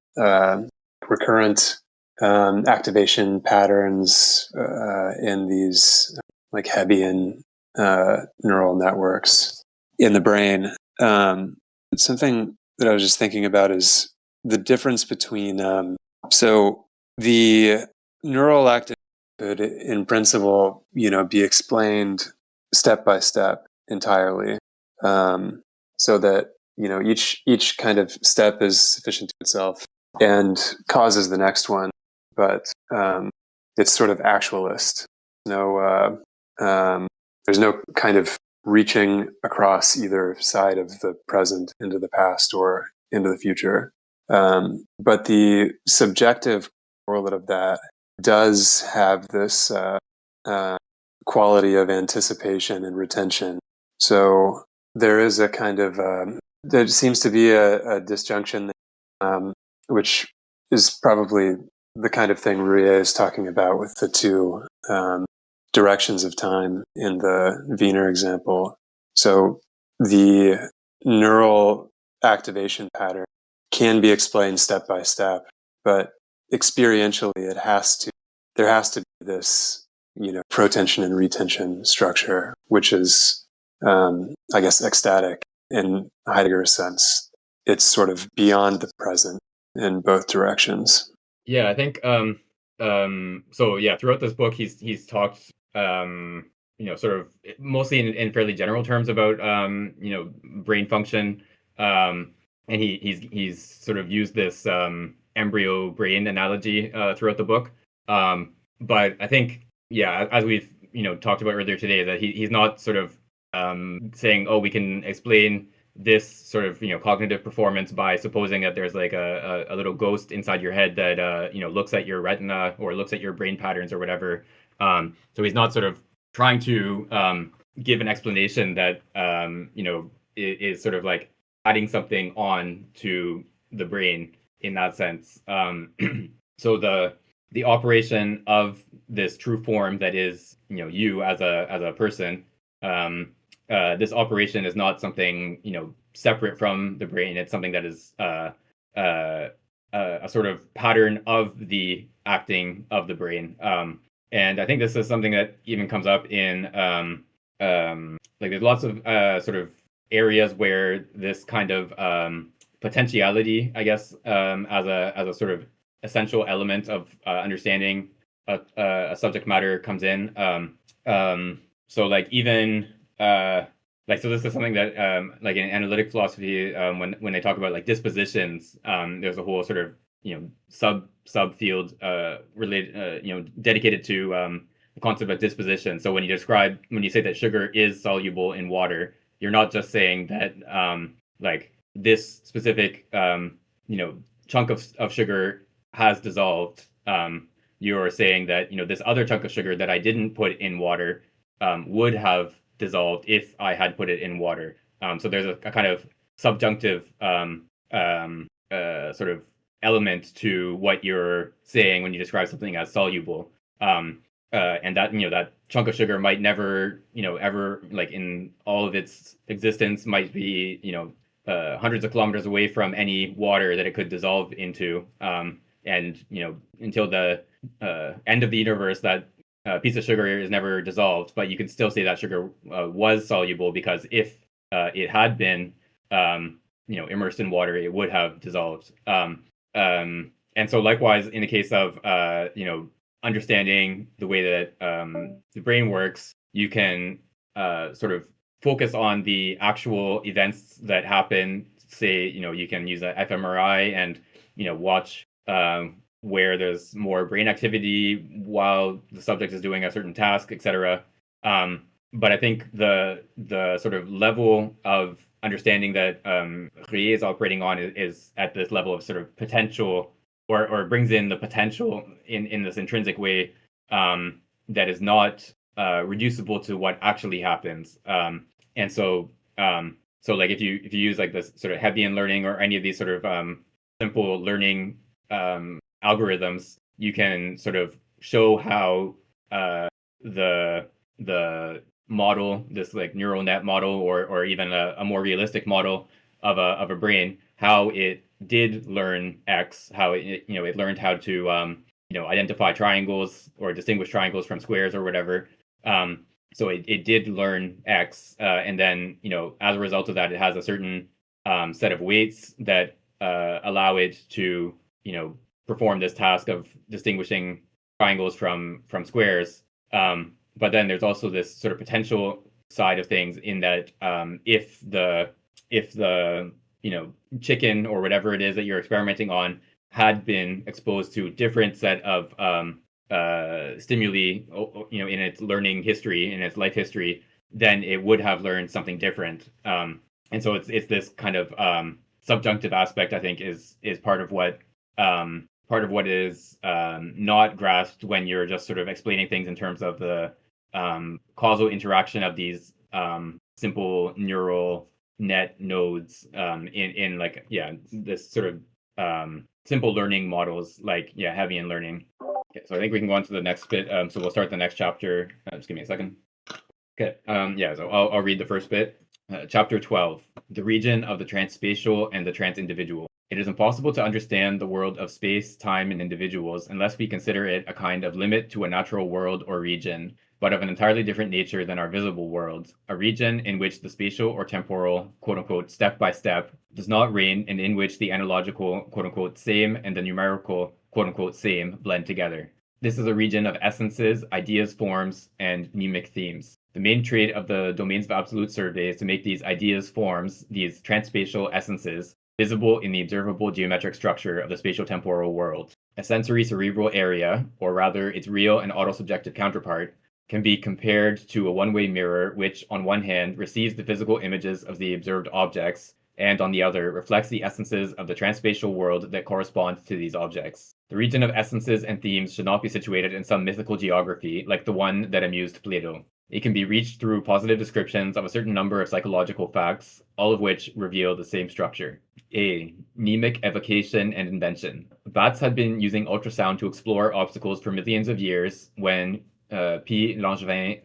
recurrent activation patterns in these like Hebbian neural networks in the brain. Something that I was just thinking about is the difference between so the neural activity could in principle be explained step by step entirely, so that each kind of step is sufficient to itself and causes the next one, but it's sort of actualist. There's no kind of reaching across either side of the present into the past or into the future. But the subjective correlate of that does have this quality of anticipation and retention. So there is a kind of there seems to be a disjunction, which is probably the kind of thing Ruyer is talking about with the two directions of time in the Wiener example. So the neural activation pattern can be explained step by step, but experientially there has to be this protension and retention structure, which is I guess ecstatic in Heidegger's sense. It's sort of beyond the present in both directions. Yeah, I think so yeah, throughout this book he's talked sort of mostly in fairly general terms about brain function, and he's sort of used this embryo brain analogy throughout the book. But I think as we've talked about earlier today, that he's not sort of saying, oh, we can explain this sort of cognitive performance by supposing that there's like a little ghost inside your head that looks at your retina or looks at your brain patterns or whatever. So he's not sort of trying to give an explanation that is sort of like adding something on to the brain in that sense. So the operation of this true form that is you as a person, this operation is not something separate from the brain. It's something that is a a sort of pattern of the acting of the brain. And I think this is something that even comes up in like there's lots of sort of areas where this kind of potentiality, I guess, as a sort of essential element of understanding a subject matter comes in. So like even like so this is something that like in analytic philosophy when they talk about like dispositions, there's a whole sort of subfield related dedicated to the concept of disposition. So when you say that sugar is soluble in water, you're not just saying that like this specific chunk of sugar has dissolved. You're saying that this other chunk of sugar that I didn't put in water would have dissolved if I had put it in water. So there's a kind of subjunctive sort of element to what you're saying when you describe something as soluble. And that that chunk of sugar might never ever, like in all of its existence, might be hundreds of kilometers away from any water that it could dissolve into. And until the end of the universe, that piece of sugar is never dissolved, but you can still say that sugar was soluble, because if it had been immersed in water, it would have dissolved. And so likewise, in the case of understanding the way that the brain works, you can sort of focus on the actual events that happen. Say, you can use an fMRI and watch where there's more brain activity while the subject is doing a certain task, etc. But I think the sort of level of understanding that Ruyer is operating on is at this level of sort of potential, or brings in the potential in this intrinsic way that is not reducible to what actually happens. And so like if you use like this sort of Hebbian learning or any of these sort of simple learning algorithms, you can sort of show how the model, this like neural net model, or even a more realistic model of a brain, how it did learn X, how it learned how to identify triangles or distinguish triangles from squares or whatever. So it did learn X, and then as a result of that, it has a certain set of weights that allow it to perform this task of distinguishing triangles from squares. But then there's also this sort of potential side of things, in that if the chicken or whatever it is that you're experimenting on had been exposed to a different set of stimuli, in its learning history, in its life history, then it would have learned something different. And so it's this kind of subjunctive aspect, I think, is part of what is not grasped when you're just sort of explaining things in terms of the causal interaction of these simple neural net nodes in like this sort of simple learning models, like Hebbian learning. Okay, so I think we can go on to the next bit. So we'll start the next chapter. Just give me a second. Okay. So I'll read the first bit. Chapter 12: The region of the transspatial and the transindividual. It is impossible to understand the world of space, time, and individuals unless we consider it a kind of limit to a natural world or region, but of an entirely different nature than our visible world, a region in which the spatial or temporal, quote-unquote, step-by-step, does not reign, and in which the analogical, quote-unquote, same and the numerical, quote-unquote, same blend together. This is a region of essences, ideas, forms, and mnemic themes. The main trait of the domains of absolute survey is to make these ideas, forms, these transspatial essences, visible in the observable geometric structure of the spatial-temporal world. A sensory cerebral area, or rather its real and autosubjective counterpart, can be compared to a one-way mirror which, on one hand, receives the physical images of the observed objects, and on the other, reflects the essences of the transspatial world that correspond to these objects. The region of essences and themes should not be situated in some mythical geography like the one that amused Plato. It can be reached through positive descriptions of a certain number of psychological facts, all of which reveal the same structure. A. Mnemic evocation and invention. Bats had been using ultrasound to explore obstacles for millions of years when P. Langevin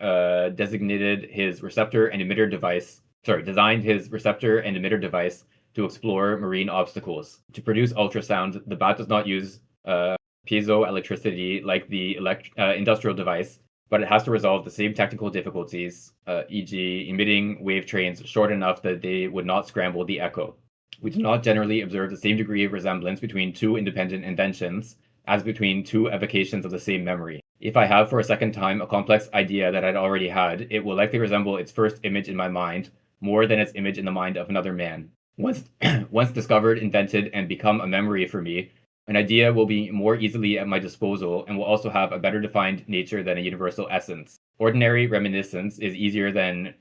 designed his receptor and emitter device to explore marine obstacles. To produce ultrasound, the bat does not use piezoelectricity like the industrial device, but it has to resolve the same technical difficulties, e.g., emitting wave trains short enough that they would not scramble the echo. We do not generally observe the same degree of resemblance between two independent inventions as between two evocations of the same memory. If I have for a second time a complex idea that I'd already had, it will likely resemble its first image in my mind more than its image in the mind of another man. Once discovered, invented, and become a memory for me, an idea will be more easily at my disposal and will also have a better defined nature than a universal essence. Ordinary reminiscence is easier than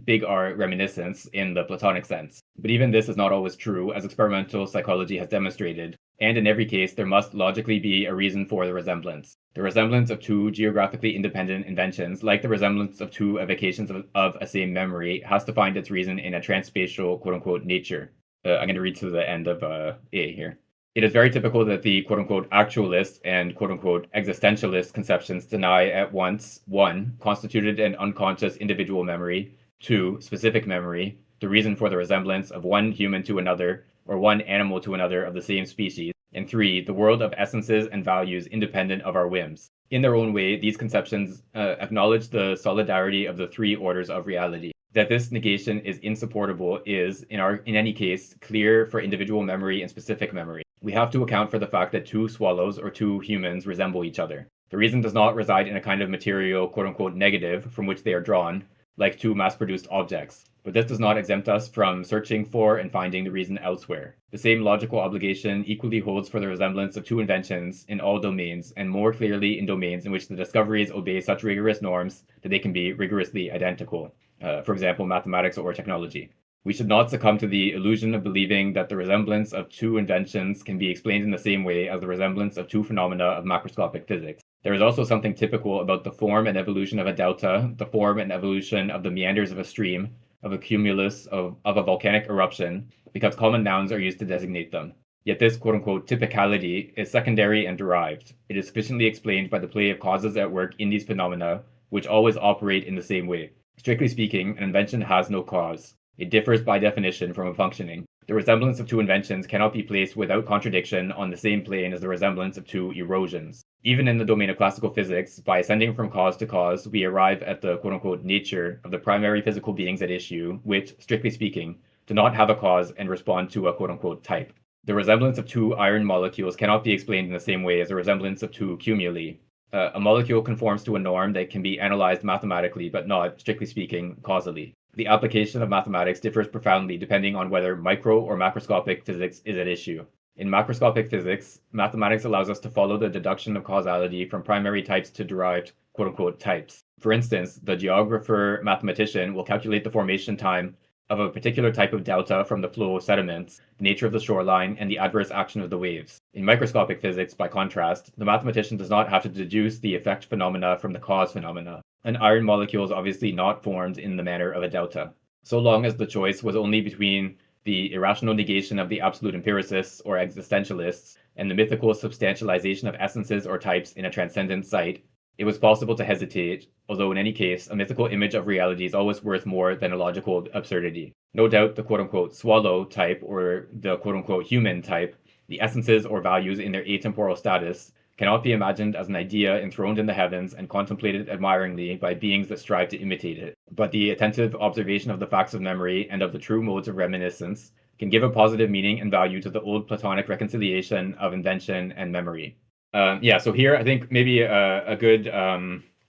big R reminiscence in the Platonic sense. But even this is not always true, as experimental psychology has demonstrated, and in every case there must logically be a reason for the resemblance. The resemblance of two geographically independent inventions, like the resemblance of two evocations of a same memory, has to find its reason in a transspatial quote-unquote nature. I'm going to read to the end of A here. It is very typical that the quote-unquote actualist and quote-unquote existentialist conceptions deny at once, 1, constituted and unconscious individual memory, 2, specific memory, the reason for the resemblance of one human to another, or one animal to another of the same species, and 3, the world of essences and values independent of our whims. In their own way, these conceptions acknowledge the solidarity of the three orders of reality. That this negation is insupportable is, in any case, clear for individual memory and specific memory. We have to account for the fact that two swallows or two humans resemble each other. The reason does not reside in a kind of material quote-unquote negative from which they are drawn, like two mass-produced objects. But this does not exempt us from searching for and finding the reason elsewhere. The same logical obligation equally holds for the resemblance of two inventions in all domains, and more clearly in domains in which the discoveries obey such rigorous norms that they can be rigorously identical. For example, mathematics or technology. We should not succumb to the illusion of believing that the resemblance of two inventions can be explained in the same way as the resemblance of two phenomena of macroscopic physics. There is also something typical about the form and evolution of a delta, the form and evolution of the meanders of a stream, of a cumulus, of a volcanic eruption, because common nouns are used to designate them. Yet this quote-unquote typicality is secondary and derived. It is sufficiently explained by the play of causes at work in these phenomena, which always operate in the same way. Strictly speaking, an invention has no cause. It differs by definition from a functioning. The resemblance of two inventions cannot be placed without contradiction on the same plane as the resemblance of two erosions. Even in the domain of classical physics, by ascending from cause to cause, we arrive at the quote-unquote nature of the primary physical beings at issue, which, strictly speaking, do not have a cause and respond to a quote-unquote type. The resemblance of two iron molecules cannot be explained in the same way as the resemblance of two cumuli. A molecule conforms to a norm that can be analyzed mathematically, but not, strictly speaking, causally. The application of mathematics differs profoundly depending on whether micro or macroscopic physics is at issue. In macroscopic physics, mathematics allows us to follow the deduction of causality from primary types to derived quote-unquote types. For instance, the geographer-mathematician will calculate the formation time of a particular type of delta from the flow of sediments, the nature of the shoreline, and the adverse action of the waves. In microscopic physics, by contrast, the mathematician does not have to deduce the effect phenomena from the cause phenomena. An iron molecule is obviously not formed in the manner of a delta. So long as the choice was only between the irrational negation of the absolute empiricists or existentialists and the mythical substantialization of essences or types in a transcendent sight, it was possible to hesitate, although in any case, a mythical image of reality is always worth more than a logical absurdity. No doubt the quote-unquote swallow type or the quote-unquote human type, the essences or values in their atemporal status, cannot be imagined as an idea enthroned in the heavens and contemplated admiringly by beings that strive to imitate it. But the attentive observation of the facts of memory and of the true modes of reminiscence can give a positive meaning and value to the old Platonic reconciliation of invention and memory. So here I think maybe a good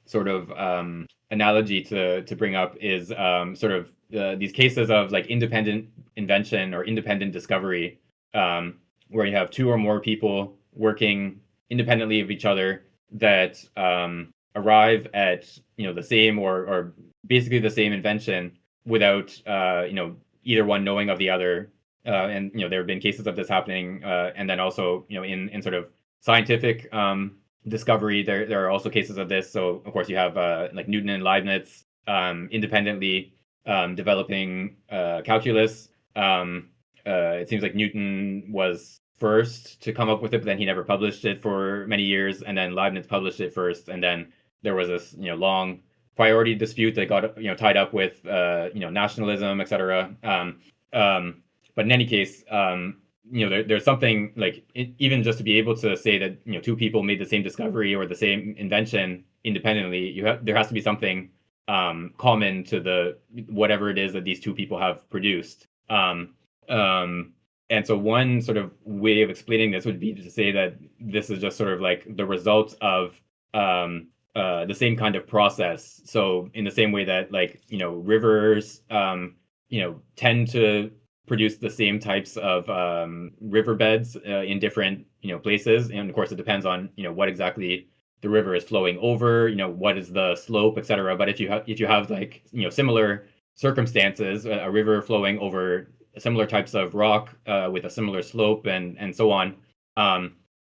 sort of analogy to bring up is these cases of like independent invention or independent discovery, where you have two or more people working independently of each other that arrive at the same or basically the same invention without either one knowing of the other, and there have been cases of this happening, and then also in sort of scientific discovery there are also cases of this. So of course you have like Newton and Leibniz independently developing calculus. It seems like Newton was first to come up with it, but then he never published it for many years, and then Leibniz published it first, and then there was this long priority dispute that got tied up with nationalism, etc. but in any case, there's something like even just to be able to say that two people made the same discovery or the same invention independently, there has to be something common to the whatever it is that these two people have produced. And so one sort of way of explaining this would be to say that this is just sort of like the result of the same kind of process. So in the same way that rivers tend to produce the same types of riverbeds in different places, and of course it depends on what exactly the river is flowing over, what is the slope, etc. But if you have similar circumstances, a river flowing over similar types of rock with a similar slope and so on,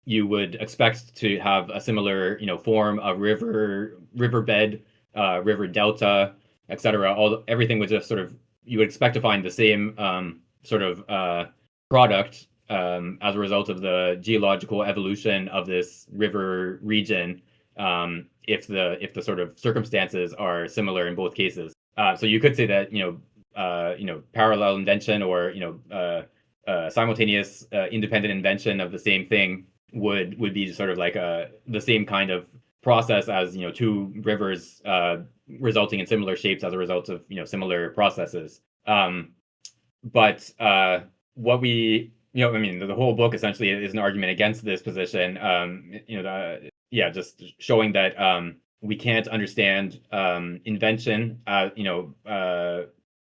you would expect to have a similar form of riverbed, river delta, etc. Everything would just sort of, you would expect to find the same sort of product as a result of the geological evolution of this river region, if the sort of circumstances are similar in both cases. So you could say that parallel invention or simultaneous independent invention of the same thing would be sort of like the same kind of process as two rivers resulting in similar shapes as a result of similar processes. But what we the whole book essentially is an argument against this position. Just showing that we can't understand invention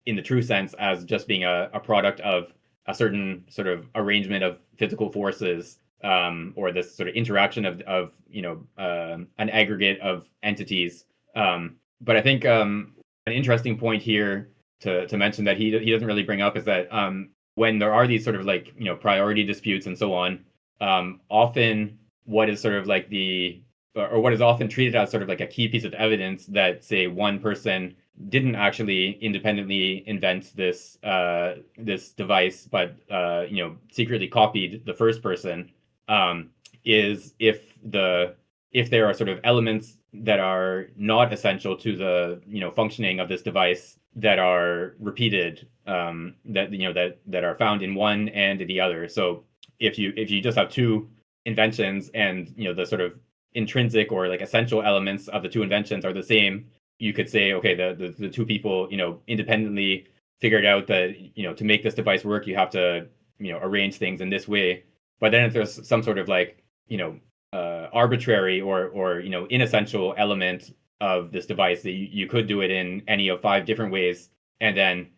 in the true sense as just being a product of a certain sort of arrangement of physical forces, or this sort of interaction of an aggregate of entities. But I think an interesting point here to mention that he doesn't really bring up is that when there are these sort of priority disputes and so on, often what is sort of like what is often treated as sort of like a key piece of evidence that, say, one person didn't actually independently invent this device, but secretly copied the first person, is if there are sort of elements that are not essential to the functioning of this device that are repeated, that are found in one and in the other. So if you just have two inventions and the sort of intrinsic or essential elements of the two inventions are the same, you could say, okay, the two people independently figured out that to make this device work you have to arrange things in this way. But then if there's some sort of arbitrary or inessential element of this device, that you could do it in any of 5 different ways, and then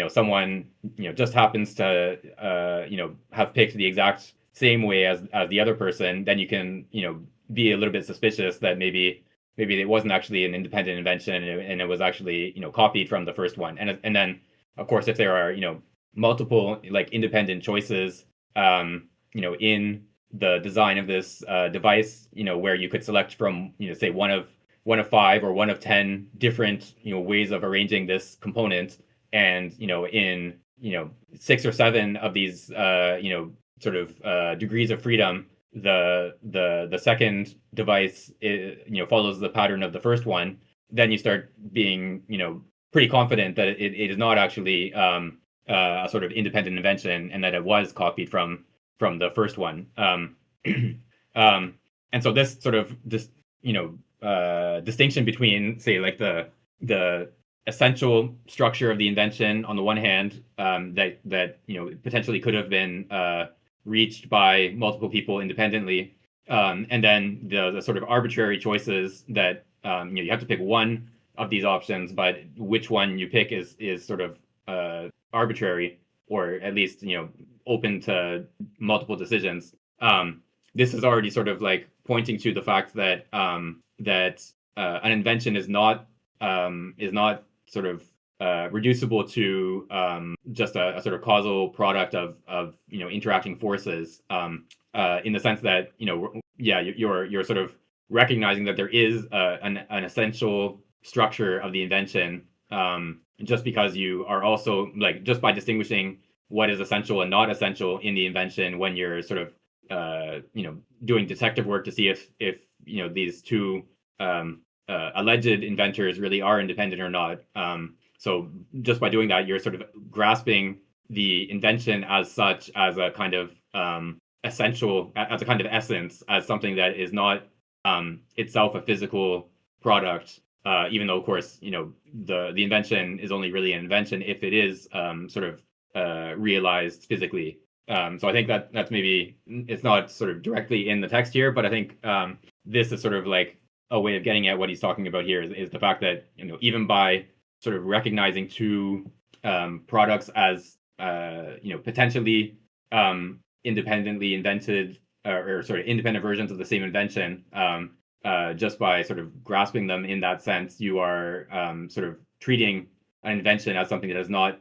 someone just happens to have picked the exact same way as the other person, then you can be a little bit suspicious that maybe it wasn't actually an independent invention and it was actually copied from the first one. And then of course if there are multiple independent choices in the design of this device, where you could select from say one of 5 or one of 10 different ways of arranging this component, and in 6 or 7 of these sort of degrees of freedom, the second device follows the pattern of the first one, then you start being pretty confident that it is not actually a sort of independent invention, and that it was copied from the first one. And so this sort of distinction between, say, the essential structure of the invention on the one hand, that potentially could have been reached by multiple people independently, and then the sort of arbitrary choices that you have to pick one of these options, but which one you pick is sort of arbitrary, or at least open to multiple decisions. This is already sort of pointing to the fact that an invention is not sort of reducible to just a sort of causal product of interacting forces, in the sense that you're sort of recognizing that there is an essential structure of the invention, just because you are also just by distinguishing what is essential and not essential in the invention when you're sort of doing detective work to see if these two alleged inventors really are independent or not. So just by doing that, you're sort of grasping the invention as such, as a kind of essential, as a kind of essence, as something that is not itself a physical product. Even though, of course, the invention is only really an invention if it is sort of realized physically. So I think that's maybe, it's not sort of directly in the text here, but I think this is sort of like a way of getting at what he's talking about here is the fact that even by sort of recognizing two products as potentially independently invented or sort of independent versions of the same invention, just by sort of grasping them in that sense, you are sort of treating an invention as something that is not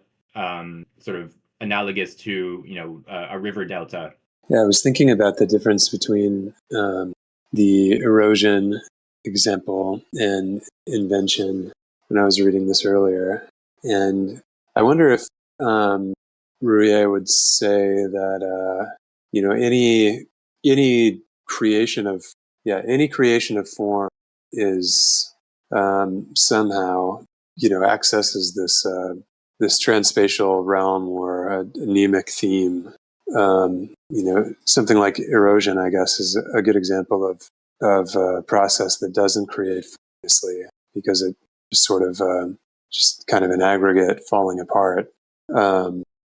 sort of analogous to a river delta. Yeah, I was thinking about the difference between the erosion example and invention when I was reading this earlier, and I wonder if Ruyer would say that any creation of form is somehow accesses this transspatial realm or a anemic theme. Something like erosion, I guess, is a good example of a process that doesn't create formlessly because it just sort of just kind of an aggregate falling apart.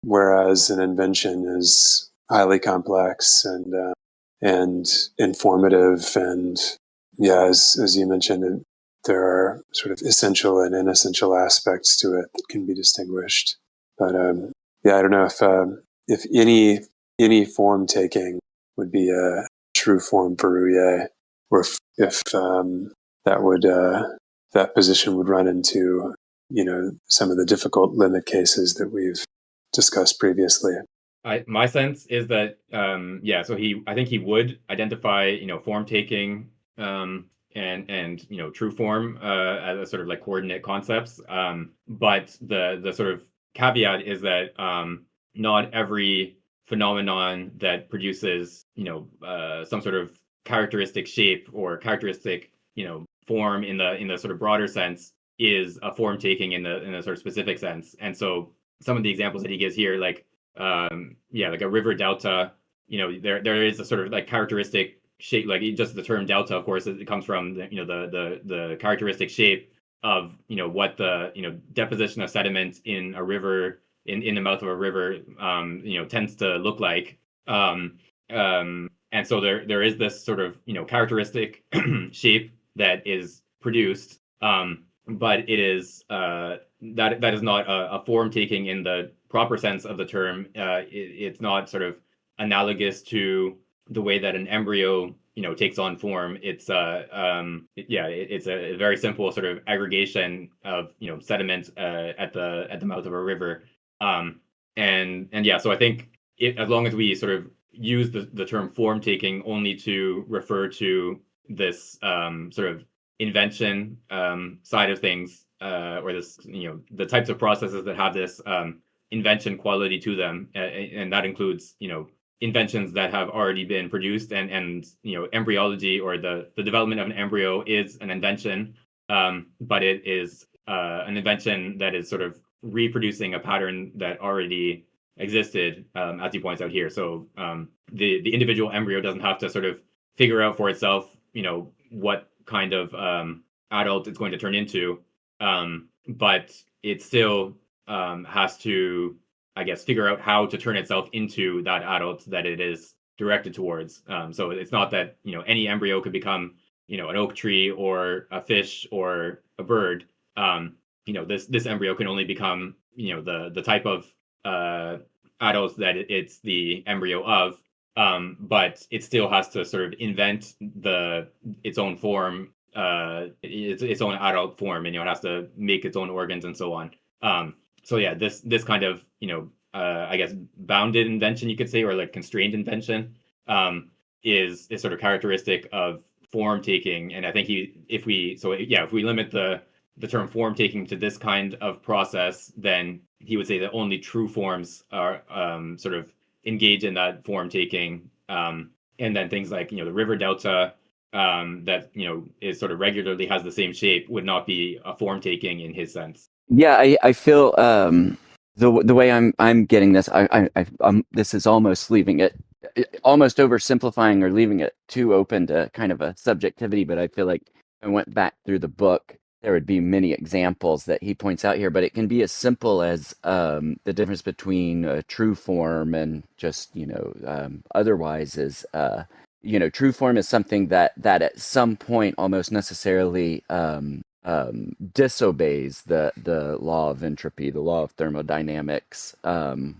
Whereas an invention is highly complex and informative, and as you mentioned, there are sort of essential and inessential aspects to it that can be distinguished. But I don't know if any form taking would be a true form for Ruyer, or if that position would run into some of the difficult limit cases that we've discussed previously. My sense is that so I think he would identify form taking and true form as a sort of like coordinate concepts, but the sort of caveat is that not every phenomenon that produces some sort of characteristic shape or characteristic form in the sort of broader sense is a form taking in the sort of specific sense. And so some of the examples that he gives here, like like a river delta, there is a sort of like characteristic shape, like just the term delta, of course, it comes from the characteristic shape of what the deposition of sediment in a river, in the mouth of a river tends to look like. And so there is this sort of characteristic shape that is produced, but it is that is not a form taking in the proper sense of the term. It's not sort of analogous to the way that an embryo takes on form. It's it's a very simple sort of aggregation of sediment at the mouth of a river. So I think as long as we sort of use the term form taking only to refer to this sort of invention side of things, or this the types of processes that have this invention quality to them, and that includes inventions that have already been produced, and embryology or the development of an embryo is an invention, but it is an invention that is sort of reproducing a pattern that already existed, as he points out here. So the individual embryo doesn't have to sort of figure out for itself what kind of adult it's going to turn into, but it still has to, I guess, figure out how to turn itself into that adult that it is directed towards. So it's not that any embryo could become an oak tree or a fish or a bird. This embryo can only become the type of adults that it's the embryo of. But it still has to sort of invent its own form, its own adult form, and it has to make its own organs and so on. This kind of I guess bounded invention, you could say, or like constrained invention, is sort of characteristic of form taking. And I think if we limit the term form taking to this kind of process, then he would say that only true forms are sort of engage in that form taking, and then things like the river delta that is sort of regularly has the same shape would not be a form taking in his sense. Yeah, I feel the way I'm getting this, this is almost leaving it, almost oversimplifying or leaving it too open to kind of a subjectivity. But I feel like if I went back through the book, there would be many examples that he points out here. But it can be as simple as the difference between a true form and just otherwise is. True form is something that at some point almost necessarily disobeys the law of entropy, the law of thermodynamics, and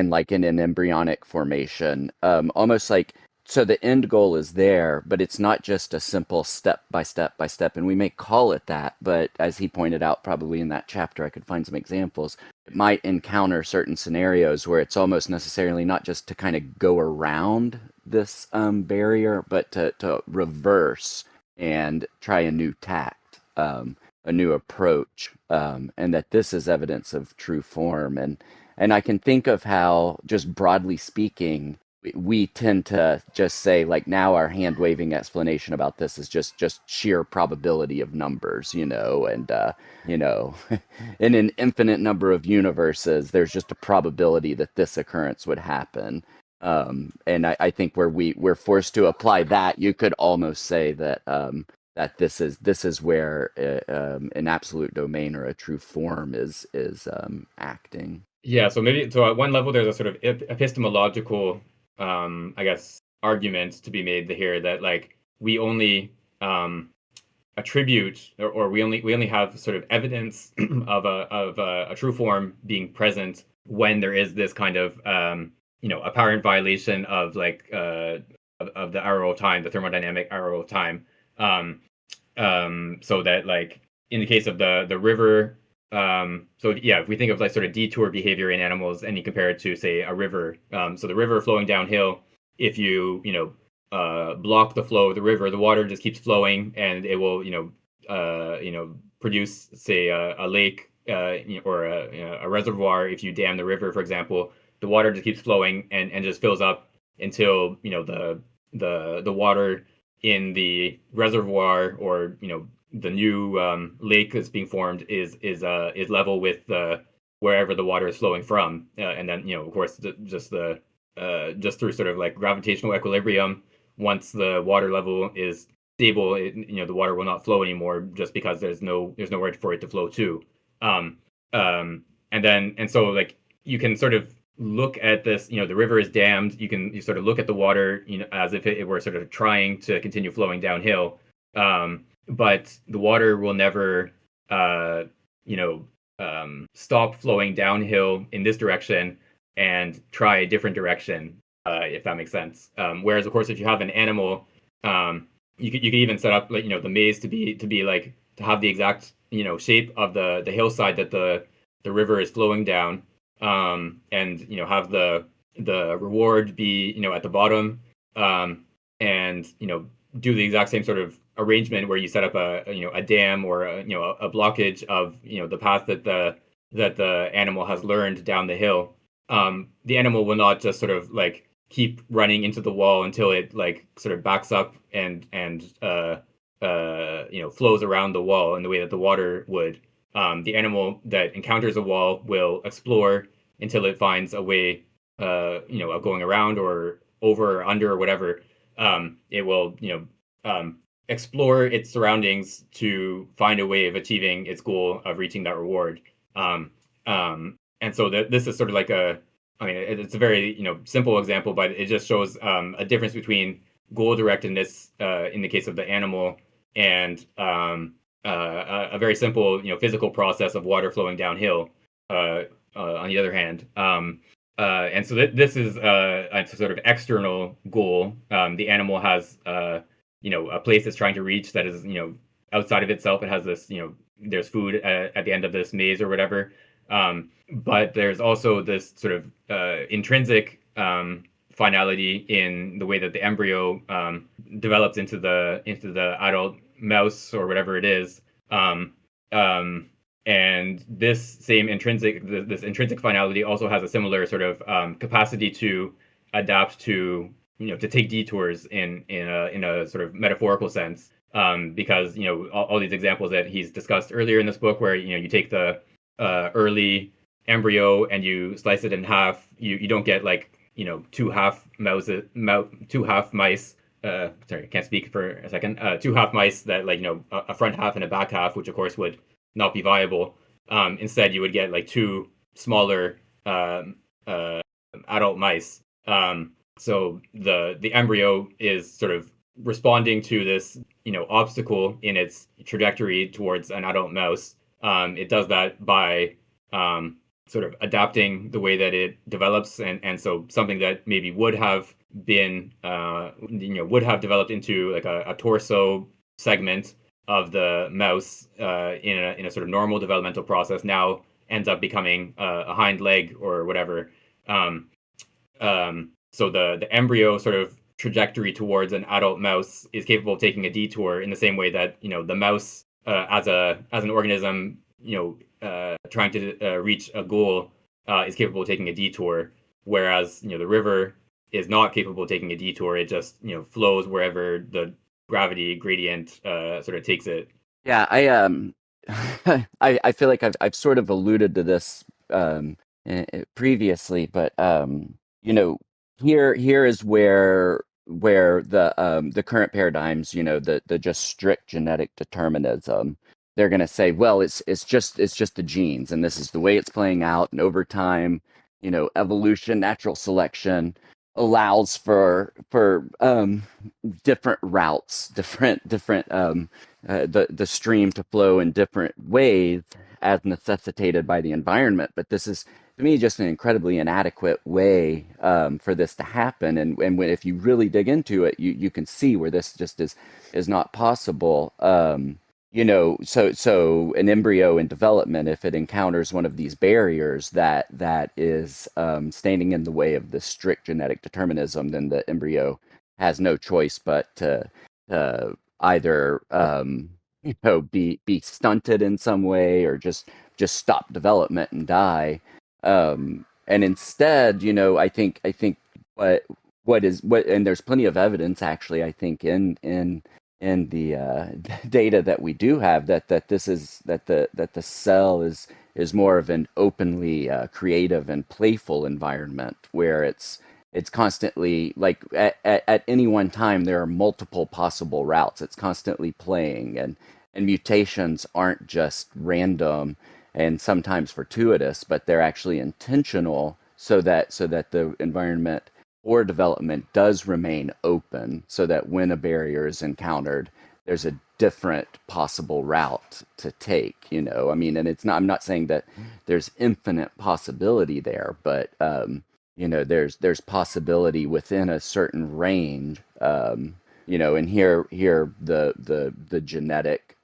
like in an embryonic formation, almost like so the end goal is there, but it's not just a simple step by step by step, and we may call it that, but as he pointed out, probably in that chapter, I could find some examples. It might encounter certain scenarios where it's almost necessarily not just to kind of go around this barrier, but to reverse and try a new tact, a new approach, and that this is evidence of true form. And I can think of how, just broadly speaking, we tend to just say, like, now our hand waving explanation about this is just sheer probability of numbers, and in an infinite number of universes, there's just a probability that this occurrence would happen. And I think where we're forced to apply that, you could almost say that that this is where an absolute domain or a true form is acting. Yeah, so at one level there's a sort of epistemological, I guess, argument to be made here that like we only attribute or we only have sort of evidence of a true form being present when there is this kind of apparent violation of like of the arrow of time, the thermodynamic arrow of time. So that like in the case of the river, so yeah, if we think of like sort of detour behavior in animals and you compare it to say a river, so the river flowing downhill, if you block the flow of the river, the water just keeps flowing and it will produce say a lake or a reservoir. If you dam the river, for example, the water just keeps flowing and just fills up until the water in the reservoir or the new lake that's being formed is level with wherever the water is flowing from, and then of course just through sort of like gravitational equilibrium, once the water level is stable, the water will not flow anymore just because there's nowhere for it to flow to. And so like you can sort of look at this, the river is dammed. You sort of look at the water, as if it were sort of trying to continue flowing downhill. But the water will never, stop flowing downhill in this direction and try a different direction, if that makes sense. Whereas, of course, if you have an animal, you could even set up like the maze to be like to have the exact shape of the hillside that the river is flowing down, and have the reward be at the bottom, and do the exact same sort of arrangement where you set up a dam or a blockage of the path that the animal has learned down the hill. The animal will not just sort of like keep running into the wall until it like sort of backs up and flows around the wall in the way that the water would. The animal that encounters a wall will explore until it finds a way of going around or over or under or whatever. It will explore its surroundings to find a way of achieving its goal of reaching that reward. And so this is sort of like it's a very simple example, but it just shows a difference between goal directedness in the case of the animal and a very simple physical process of water flowing downhill on the other hand. And so this is a sort of external goal. The animal has a place it's trying to reach that is outside of itself. It has this there's food at the end of this maze or whatever. But there's also this sort of intrinsic finality in the way that the embryo develops into the adult mouse or whatever it is. And this same intrinsic finality also has a similar sort of capacity to adapt to to take detours in a sort of metaphorical sense, because all these examples that he's discussed earlier in this book, where you take the early embryo and you slice it in half, you don't get like two half mice. Sorry, I can't speak for a second. Two half mice that like a front half and a back half, which of course would not be viable. Instead, you would get like two smaller uh, adult mice. So the embryo is sort of responding to this obstacle in its trajectory towards an adult mouse. It does that by sort of adapting the way that it develops, and so something that maybe would have been would have developed into like a torso segment of the mouse in a sort of normal developmental process now ends up becoming a hind leg or whatever. Um, so the embryo sort of trajectory towards an adult mouse is capable of taking a detour in the same way that the mouse as an organism trying to reach a goal is capable of taking a detour, whereas the river is not capable of taking a detour. It just flows wherever the gravity gradient sort of takes it. Yeah, I feel like I've sort of alluded to this previously, but you know, here is where the current paradigms, the just strict genetic determinism, they're going to say, well, it's just the genes, and this is the way it's playing out, and over time, evolution, natural selection allows for different routes, different the stream to flow in different ways as necessitated by the environment. But this is, to me, just an incredibly inadequate way for this to happen. And if you really dig into it, you can see where this just is not possible. So an embryo in development, if it encounters one of these barriers that is standing in the way of the strict genetic determinism, then the embryo has no choice but to either be stunted in some way or just stop development and die. And instead, I think what and there's plenty of evidence actually, I think, in the data that we do have, that this is that the cell is more of an openly creative and playful environment where it's constantly like at any one time there are multiple possible routes. It's constantly playing, and mutations aren't just random and sometimes fortuitous, but they're actually intentional so that the environment or development does remain open, so that when a barrier is encountered, there's a different possible route to take. I mean, and I'm not saying that there's infinite possibility there, but there's possibility within a certain range. And here the genetic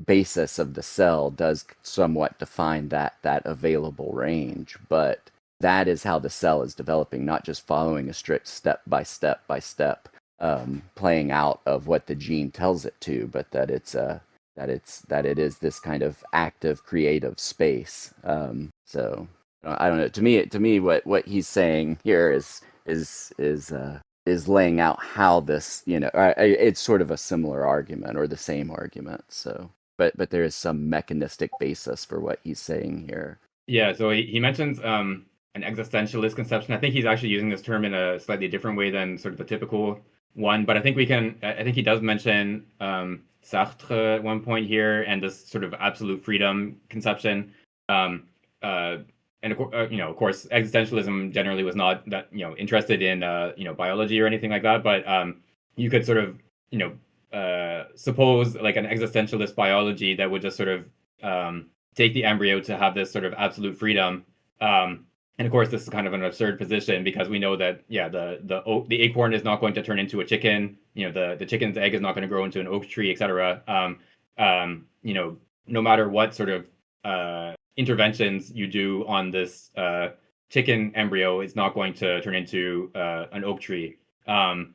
basis of the cell does somewhat define that available range, but that is how the cell is developing, not just following a strict step by step playing out of what the gene tells it to, but that it is this kind of active creative space. So I don't know. To me, what he's saying here is laying out how this, it's sort of a similar argument or the same argument. So, but there is some mechanistic basis for what he's saying here. Yeah, so he mentions an existentialist conception. I think he's actually using this term in a slightly different way than sort of the typical one, but I think I think he does mention Sartre at one point here and this sort of absolute freedom conception. Um, and of course, existentialism generally was not that interested in biology or anything like that, but you could sort of suppose like an existentialist biology that would just sort of take the embryo to have this sort of absolute freedom. And of course, this is kind of an absurd position because we know that the acorn is not going to turn into a chicken. The chicken's egg is not going to grow into an oak tree, etc. No matter what sort of interventions you do on this chicken embryo, it's not going to turn into an oak tree. And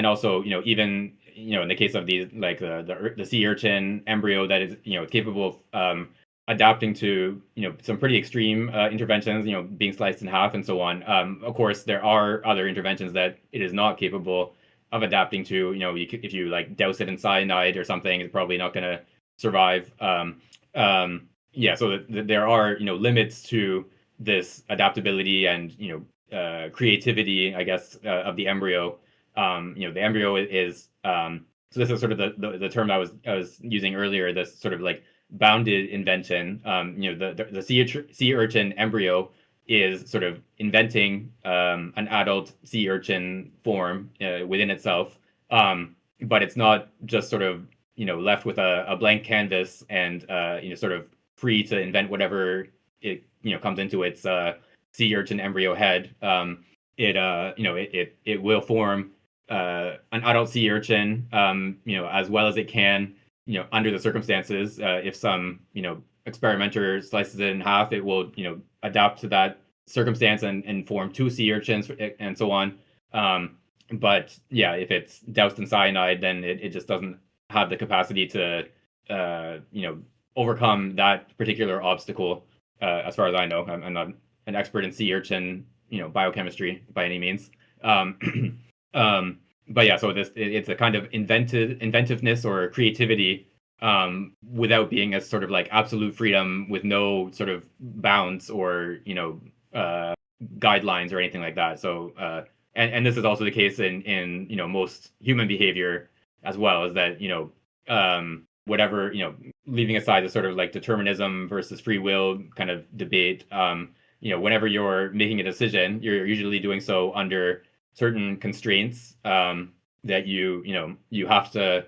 also, even in the case of the like the sea urchin embryo that is capable of adapting to some pretty extreme interventions, being sliced in half and so on. Of course, there are other interventions that it is not capable of adapting to. If you like douse it in cyanide or something, it's probably not going to survive. yeah, so there are limits to this adaptability and creativity, I guess, of the embryo. The embryo is so this is sort of the term I was using earlier. This sort of like bounded invention. The sea urchin embryo is sort of inventing an adult sea urchin form within itself, but it's not just sort of left with a blank canvas and sort of free to invent whatever it comes into its sea urchin embryo head. It will form an adult sea urchin as well as it can under the circumstances. If some experimenter slices it in half, it will adapt to that circumstance and form two sea urchins and so on. But yeah, if it's doused in cyanide, then it just doesn't have the capacity to overcome that particular obstacle. As far as I know, I'm not an expert in sea urchin biochemistry by any means. But yeah, so it's a kind of inventiveness or creativity without being a sort of like absolute freedom with no sort of bounds or guidelines or anything like that. So and this is also the case in most human behavior as well, is that whatever leaving aside the sort of like determinism versus free will kind of debate, whenever you're making a decision, you're usually doing so under certain constraints that you have to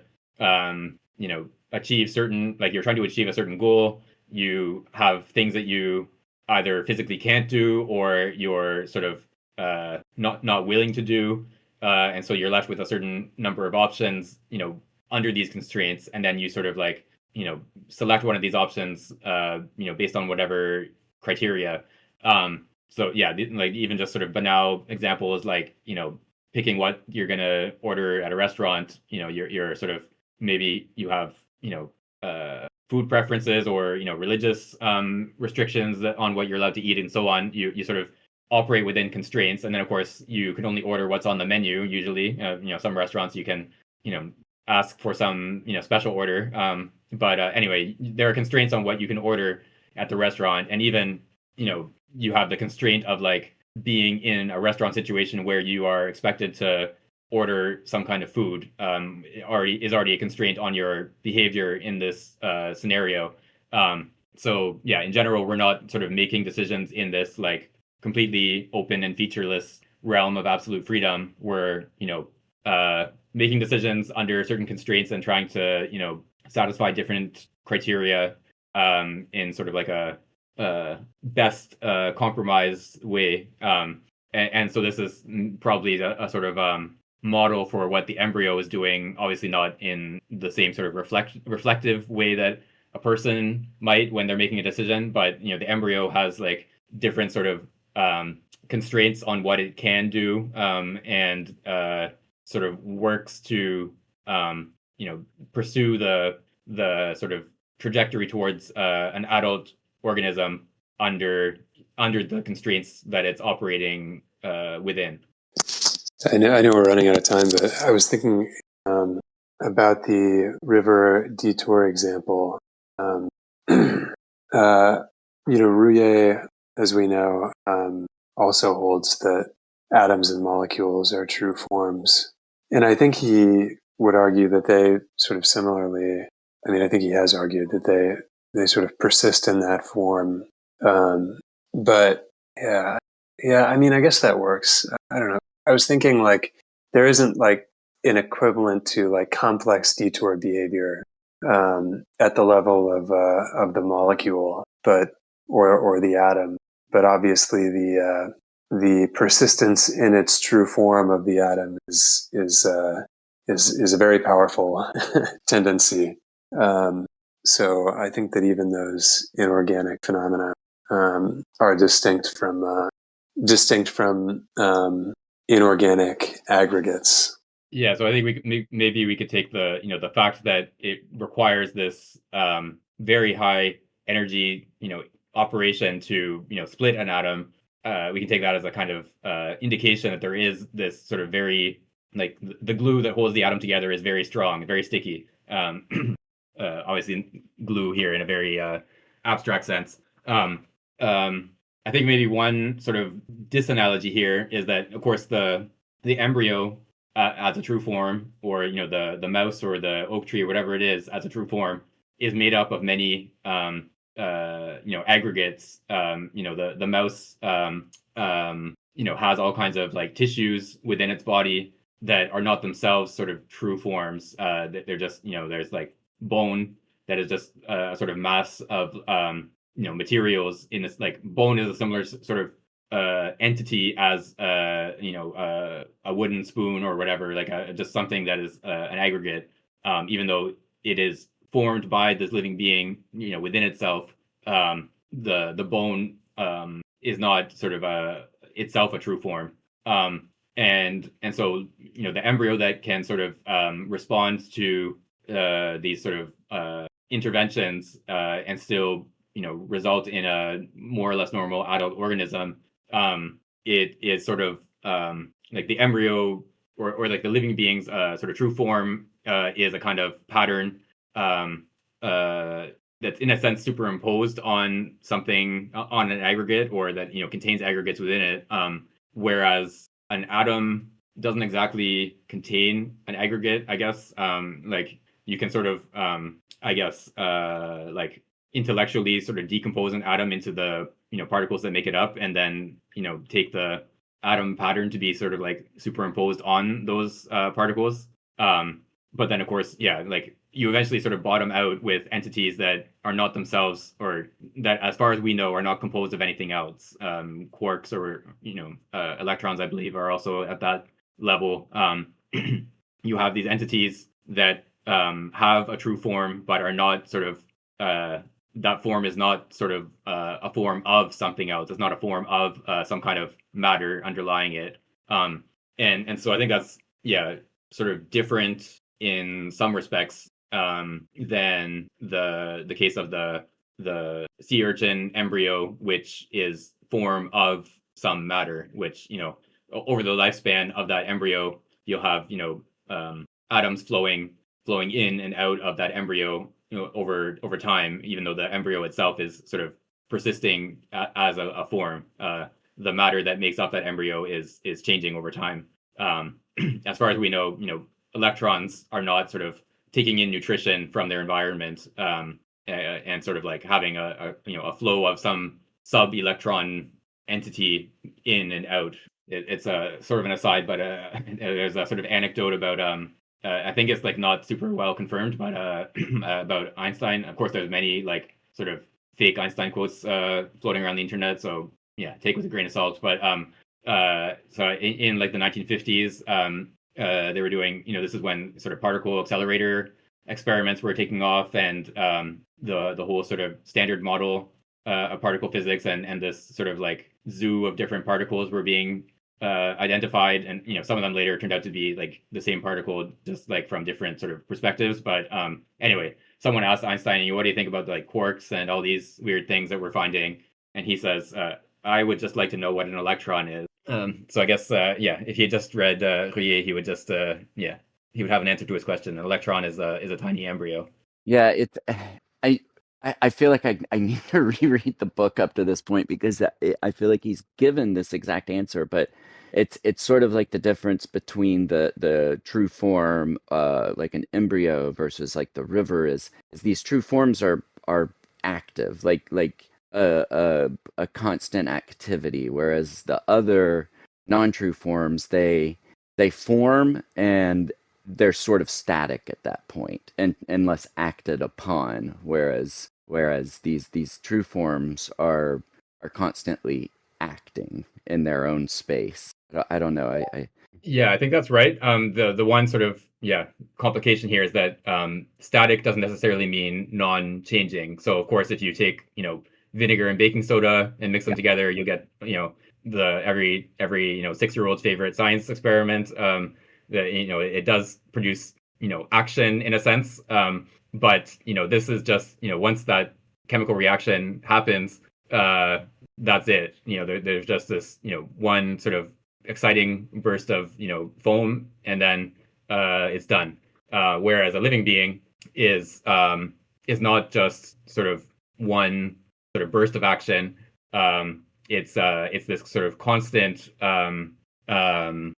achieve certain, like you're trying to achieve a certain goal. You have things that you either physically can't do or you're sort of not willing to do, and so you're left with a certain number of options under these constraints, and then you sort of like select one of these options based on whatever criteria. So yeah, like even just sort of banal examples like picking what you're gonna order at a restaurant. You're sort of, maybe you have food preferences or religious restrictions on what you're allowed to eat and so on. You sort of operate within constraints, and then of course you can only order what's on the menu usually. Some restaurants you can ask for some special order, but anyway, there are constraints on what you can order at the restaurant, and even you have the constraint of like being in a restaurant situation where you are expected to order some kind of food. Already a constraint on your behavior in this scenario. So yeah, in general, we're not sort of making decisions in this like completely open and featureless realm of absolute freedom. We're making decisions under certain constraints and trying to satisfy different criteria in sort of like a best compromise way. And so this is probably a sort of model for what the embryo is doing, obviously not in the same sort of reflective way that a person might when they're making a decision, but the embryo has like different sort of constraints on what it can do, and sort of works to pursue the sort of trajectory towards an adult organism under the constraints that it's operating within. I know we're running out of time, but I was thinking about the river detour example. Ruyer, as we know, also holds that atoms and molecules are true forms. And I think he would argue that they sort of similarly, I mean, I think he has argued that they sort of persist in that form. But yeah, I mean, I guess that works. I don't know. I was thinking like there isn't like an equivalent to like complex detour behavior at the level of the molecule, but or the atom. But obviously the persistence in its true form of the atom is a very powerful tendency. So I think that even those inorganic phenomena are distinct from inorganic aggregates. Yeah, so I think maybe we could take the the fact that it requires this very high energy operation to split an atom. We can take that as a kind of indication that there is this sort of very, like, the glue that holds the atom together is very strong, very sticky. Obviously glue here in a very abstract sense. I think maybe one sort of disanalogy here is that, of course, the embryo as a true form, or the mouse or the oak tree or whatever it is as a true form, is made up of many aggregates. The mouse has all kinds of like tissues within its body that are not themselves sort of true forms. They're just there's like bone that is just a sort of mass of materials in this. Like bone is a similar sort of entity as a wooden spoon or whatever, like just something that is an aggregate, even though it is formed by this living being within itself. The bone is not sort of itself a true form. And so the embryo that can sort of respond to these sort of interventions and still result in a more or less normal adult organism, it is sort of like the embryo or like the living being's sort of true form is a kind of pattern that's in a sense superimposed on something, on an aggregate, or that contains aggregates within it, whereas an atom doesn't exactly contain an aggregate, I guess. Like you can sort of like intellectually sort of decompose an atom into the particles that make it up, and then take the atom pattern to be sort of like superimposed on those particles. But then of course, yeah, like you eventually sort of bottom out with entities that are not themselves, or that as far as we know are not composed of anything else. Quarks or electrons, I believe, are also at that level. You have these entities that have a true form but are not sort of that form is not sort of a form of something else. It's not a form of some kind of matter underlying it. And so I think that's sort of different in some respects than the case of the sea urchin embryo, which is form of some matter, which over the lifespan of that embryo you'll have atoms flowing in and out of that embryo over time, even though the embryo itself is sort of persisting as a form. The matter that makes up that embryo is changing over time. As far as we know, electrons are not sort of taking in nutrition from their environment and sort of like having a flow of some sub-electron entity in and out. It's a sort of an aside, but there's a sort of anecdote about I think it's like not super well confirmed, but about Einstein. Of course, there's many like sort of fake Einstein quotes floating around the internet, so yeah, take with a grain of salt. But so in like the 1950s, they were doing, this is when sort of particle accelerator experiments were taking off, and the whole sort of standard model of particle physics and this sort of like zoo of different particles were being identified, and some of them later turned out to be like the same particle, just like from different sort of perspectives. But anyway, someone asked Einstein, what do you think about like quarks and all these weird things that we're finding? And he says, I would just like to know what an electron is. So I guess if he had just read Ruyer, he would just he would have an answer to his question. An electron is a tiny embryo. Yeah, I feel like I need to reread the book up to this point, because I feel like he's given this exact answer, but it's sort of like the difference between the true form, like an embryo, versus like the river is these true forms are active, like a constant activity, whereas the other non-true forms, they form and they're sort of static at that point, and unless acted upon, whereas these true forms are constantly acting in their own space. I don't know. Yeah, I think that's right. The one sort of complication here is that static doesn't necessarily mean non-changing. So of course, if you take vinegar and baking soda and mix them together, you get the every 6-year-old's favorite science experiment. That it does produce action in a sense, but this is just once that chemical reaction happens, that's it. There's just this one sort of exciting burst of foam, and then it's done. Whereas a living being is not just sort of one sort of burst of action. It's this sort of constant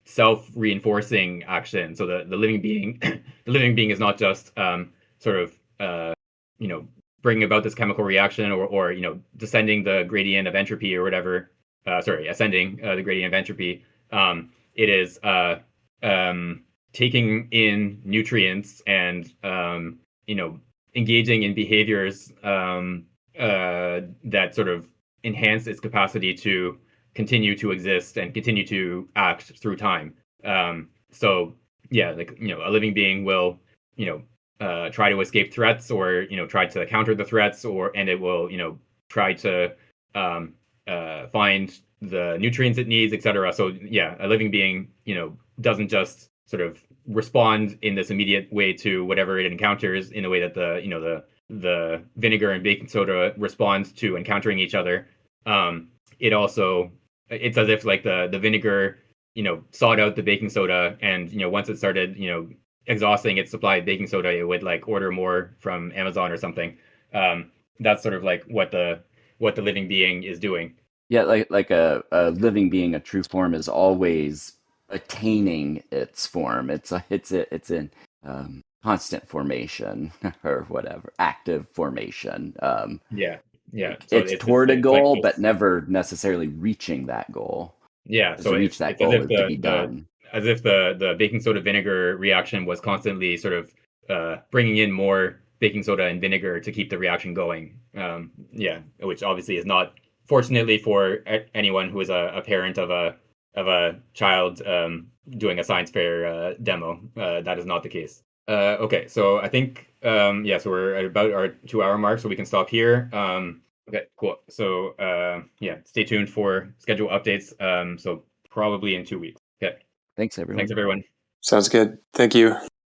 self-reinforcing action. So the living being, the living being is not just sort of bringing about this chemical reaction or descending the gradient of entropy or whatever. Ascending the gradient of entropy. It is taking in nutrients and engaging in behaviors that sort of enhance its capacity to continue to exist and continue to act through time. So yeah, a living being will try to escape threats or try to counter the threats, and it will try to find the nutrients it needs, etc. So yeah, a living being doesn't just sort of respond in this immediate way to whatever it encounters in a way that the vinegar and baking soda respond to encountering each other. It's as if like the vinegar sought out the baking soda, and once it started exhausting its supply of baking soda, it would like order more from Amazon or something. That's sort of like what the living being is doing. Yeah, like a living being, a true form is always attaining its form. It's in constant formation or whatever, active formation. Yeah. So it's toward a it's like goal, this, but never necessarily reaching that goal. yeah. So To reach that it's as goal if is to be done. the baking soda vinegar reaction was constantly sort of bringing in more baking soda and vinegar to keep the reaction going. Yeah, which obviously is not, fortunately for anyone who is a parent of a child doing a science fair demo, that is not the case. Okay, so I think so we're at about our 2 hour mark, so we can stop here. Okay, cool. So yeah, stay tuned for schedule updates. So probably in 2 weeks. Okay. Thanks, everyone. Thanks, everyone. Sounds good. Thank you.